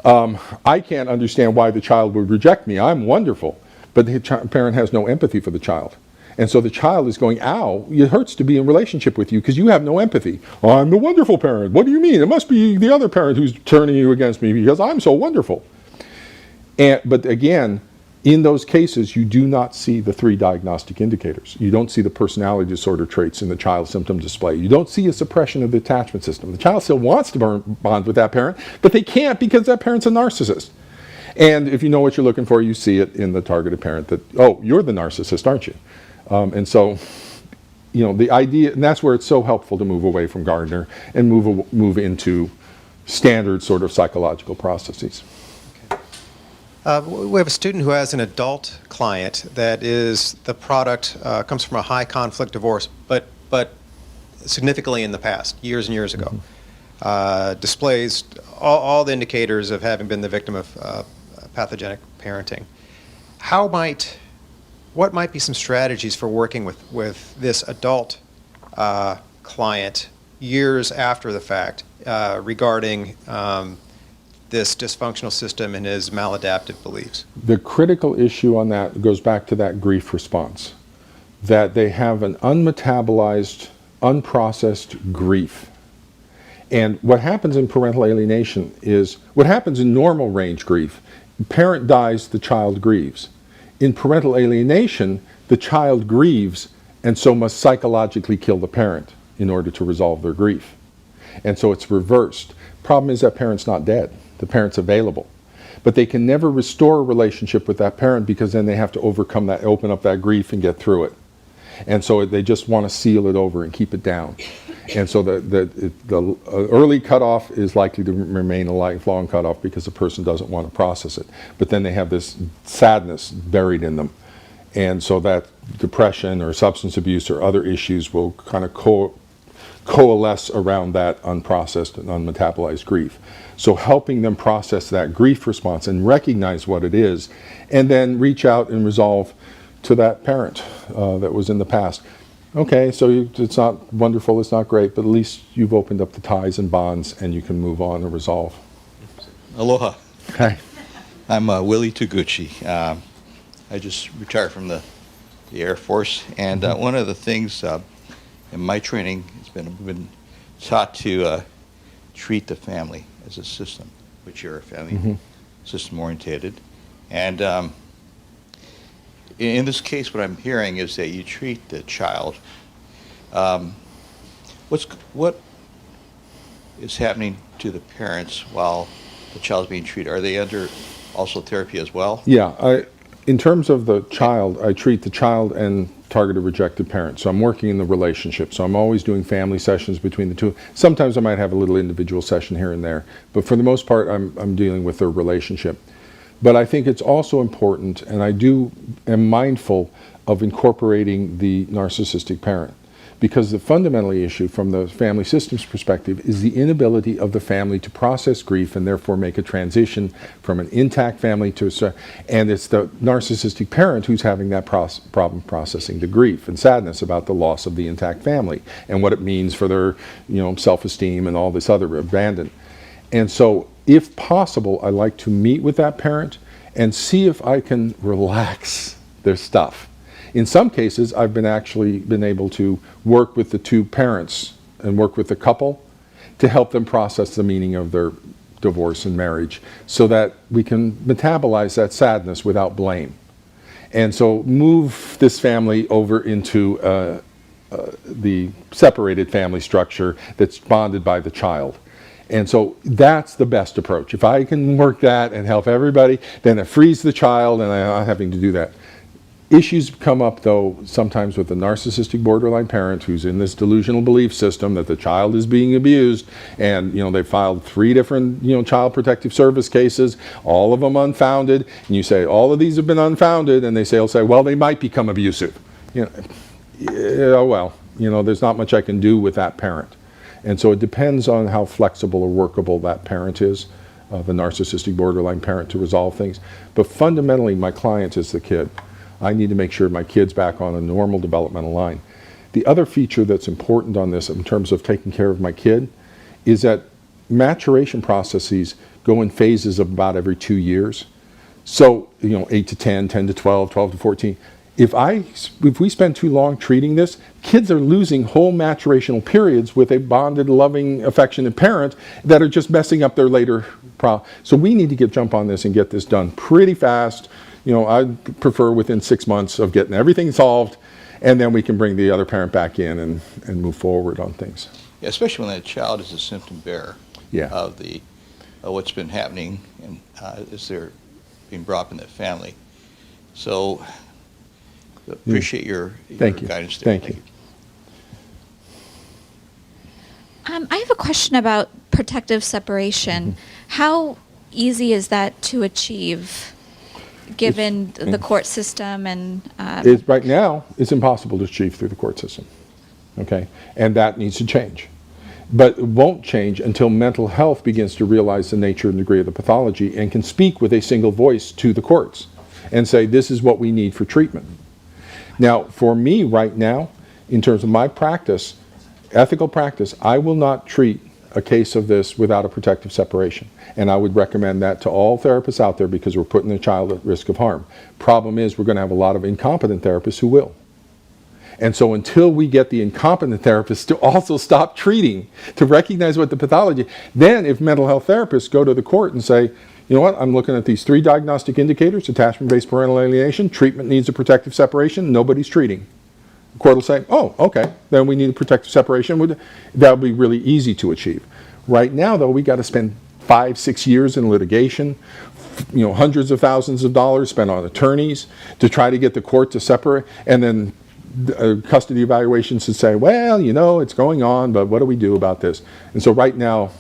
I can't understand why the child would reject me. I'm wonderful. But the parent has no empathy for the child. And so the child is going, ow, it hurts to be in relationship with you because you have no empathy. Oh, I'm the wonderful parent. What do you mean? It must be the other parent who's turning you against me because I'm so wonderful. But again, in those cases, you do not see the three diagnostic indicators. You don't see the personality disorder traits in the child's symptom display. You don't see a suppression of the attachment system. The child still wants to bond with that parent, but they can't because that parent's a narcissist. And if you know what you're looking for, you see it in the targeted parent that, oh, you're the narcissist, aren't you? And so, the idea, and that's where it's so helpful to move away from Gardner and move into standard sort of psychological processes. We have a student who has an adult client that is the product, comes from a high conflict divorce, but significantly in the past, years and years ago. Displays all the indicators of having been the victim of pathogenic parenting. What might be some strategies for working with this adult client years after the fact regarding this dysfunctional system and his maladaptive beliefs? The critical issue on that goes back to that grief response. that they have an unmetabolized, unprocessed grief. And what happens in parental alienation is, what happens in normal range grief, parent dies, the child grieves. In parental alienation, the child grieves and so must psychologically kill the parent in order to resolve their grief. And so it's reversed. Problem is that parent's not dead. The parent's available. But they can never restore a relationship with that parent because then they have to overcome that, open up that grief and get through it. And so they just want to seal it over and keep it down. And so the early cutoff is likely to remain a lifelong cutoff because the person doesn't want to process it. But then they have this sadness buried in them. And so that depression or substance abuse or other issues will kind of coalesce around that unprocessed and unmetabolized grief. So helping them process that grief response and recognize what it is, and then reach out and resolve to that parent that was in the past. Okay, so it's not wonderful, it's not great, but at least you've opened up the ties and bonds and you can move on and resolve. Aloha. Hi. I'm Willie Taguchi. I just retired from the Air Force, and one of the things in my training has been taught to treat the family as a system, which you're a family system orientated. And in this case, what I'm hearing is that you treat the child. What is happening to the parents while the child's being treated? Are they under also therapy as well? Yeah, in terms of the child, I treat the child and targeted rejected parents. So I'm working in the relationship. So I'm always doing family sessions between the two. Sometimes I might have a little individual session here and there, but for the most part, I'm dealing with their relationship. But I think it's also important, and I am mindful of incorporating the narcissistic parent, because the fundamental issue from the family systems perspective is the inability of the family to process grief and therefore make a transition from an intact family to and it's the narcissistic parent who's having that problem processing the grief and sadness about the loss of the intact family and what it means for their self-esteem and all this other abandon. And so if possible, I like to meet with that parent and see if I can relax their stuff. In some cases, I've been able to work with the two parents and work with the couple to help them process the meaning of their divorce and marriage so that we can metabolize that sadness without blame. And so move this family over into the separated family structure that's bonded by the child. And so that's the best approach. If I can work that and help everybody, then it frees the child and I'm not having to do that. Issues come up, though, sometimes with the narcissistic borderline parent who's in this delusional belief system that the child is being abused, and they filed 3 different child protective service cases, all of them unfounded, and you say all of these have been unfounded, and they'll say, well, they might become abusive. There's not much I can do with that parent, and so it depends on how flexible or workable that parent is, the narcissistic borderline parent, to resolve things. But fundamentally, my client is the kid. I need to make sure my kid's back on a normal developmental line. The other feature that's important on this in terms of taking care of my kid is that maturation processes go in phases of about every 2 years. So, 8 to 10, 10 to 12, 12 to 14. If we spend too long treating this, kids are losing whole maturational periods with a bonded, loving, affectionate parent that are just messing up their later problems. So we need to jump on this and get this done pretty fast. I prefer within 6 months of getting everything solved, and then we can bring the other parent back in and move forward on things. Yeah, especially when that child is a symptom bearer of what's been happening and as they're being brought up in that family. So appreciate your guidance there. Thank you. I have a question about protective separation. How easy is that to achieve? Given the court system and right now, it's impossible to achieve through the court system. Okay, and that needs to change. But it won't change until mental health begins to realize the nature and degree of the pathology and can speak with a single voice to the courts and say, this is what we need for treatment. Now, for me right now, in terms of my practice, ethical practice, I will not treat a case of this without a protective separation. And I would recommend that to all therapists out there because we're putting the child at risk of harm. Problem is, we're going to have a lot of incompetent therapists who will. And so until we get the incompetent therapist to also stop treating, to recognize what the pathology, then if mental health therapists go to the court and say, you know what, I'm looking at these 3 diagnostic indicators, attachment-based parental alienation, treatment needs a protective separation, nobody's treating. The court will say, oh, okay, then we need a protective separation. That would be really easy to achieve. Right now, though, we got to spend 5-6 years in litigation, hundreds of thousands of dollars spent on attorneys to try to get the court to separate, and then custody evaluations to say, well, it's going on, but what do we do about this? And so right now,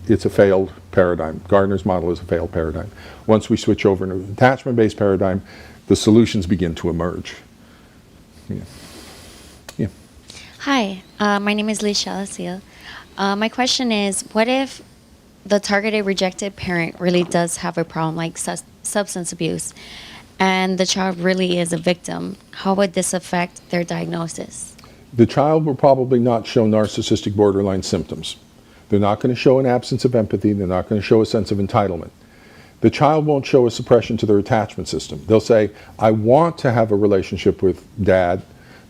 it's a failed paradigm. Gardner's model is a failed paradigm. Once we switch over to an attachment-based paradigm, the solutions begin to emerge. Yeah. Hi, my name is Liz Alessio. My question is, what if the targeted rejected parent really does have a problem like substance abuse and the child really is a victim? How would this affect their diagnosis? The child will probably not show narcissistic borderline symptoms. They're not going to show an absence of empathy. They're not going to show a sense of entitlement. The child won't show a suppression to their attachment system. They'll say, I want to have a relationship with dad,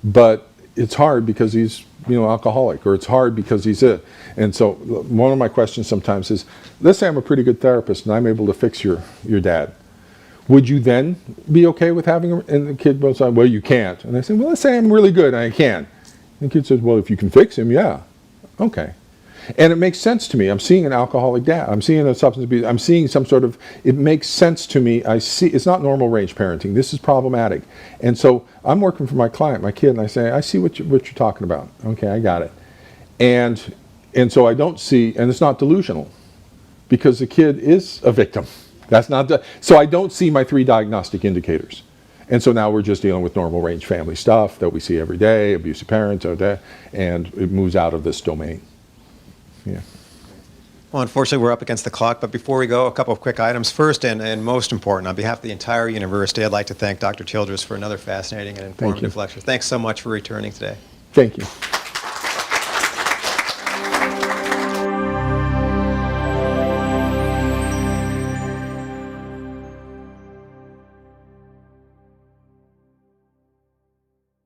but it's hard because he's alcoholic, or it's hard because he's it. And so one of my questions sometimes is, let's say I'm a pretty good therapist and I'm able to fix your dad. Would you then be okay with having him? And the kid goes, well, you can't. And I say, well, let's say I'm really good and I can. And the kid says, well, if you can fix him, yeah. Okay. And it makes sense to me. I'm seeing an alcoholic dad. I'm seeing a substance abuse. I'm seeing some sort of, it makes sense to me. I see, it's not normal range parenting. This is problematic. And so I'm working for my client, my kid, and I say, I see what you're talking about. Okay, I got it. And so I don't see, and it's not delusional, because the kid is a victim. That's not, so I don't see my 3 diagnostic indicators. And so now we're just dealing with normal range family stuff that we see every day, abusive parents, and it moves out of this domain. Yeah. Well, unfortunately, we're up against the clock, but before we go, a couple of quick items. First, and most important, on behalf of the entire university, I'd like to thank Dr. Childress for another fascinating and informative lecture. Thanks so much for returning today. Thank you.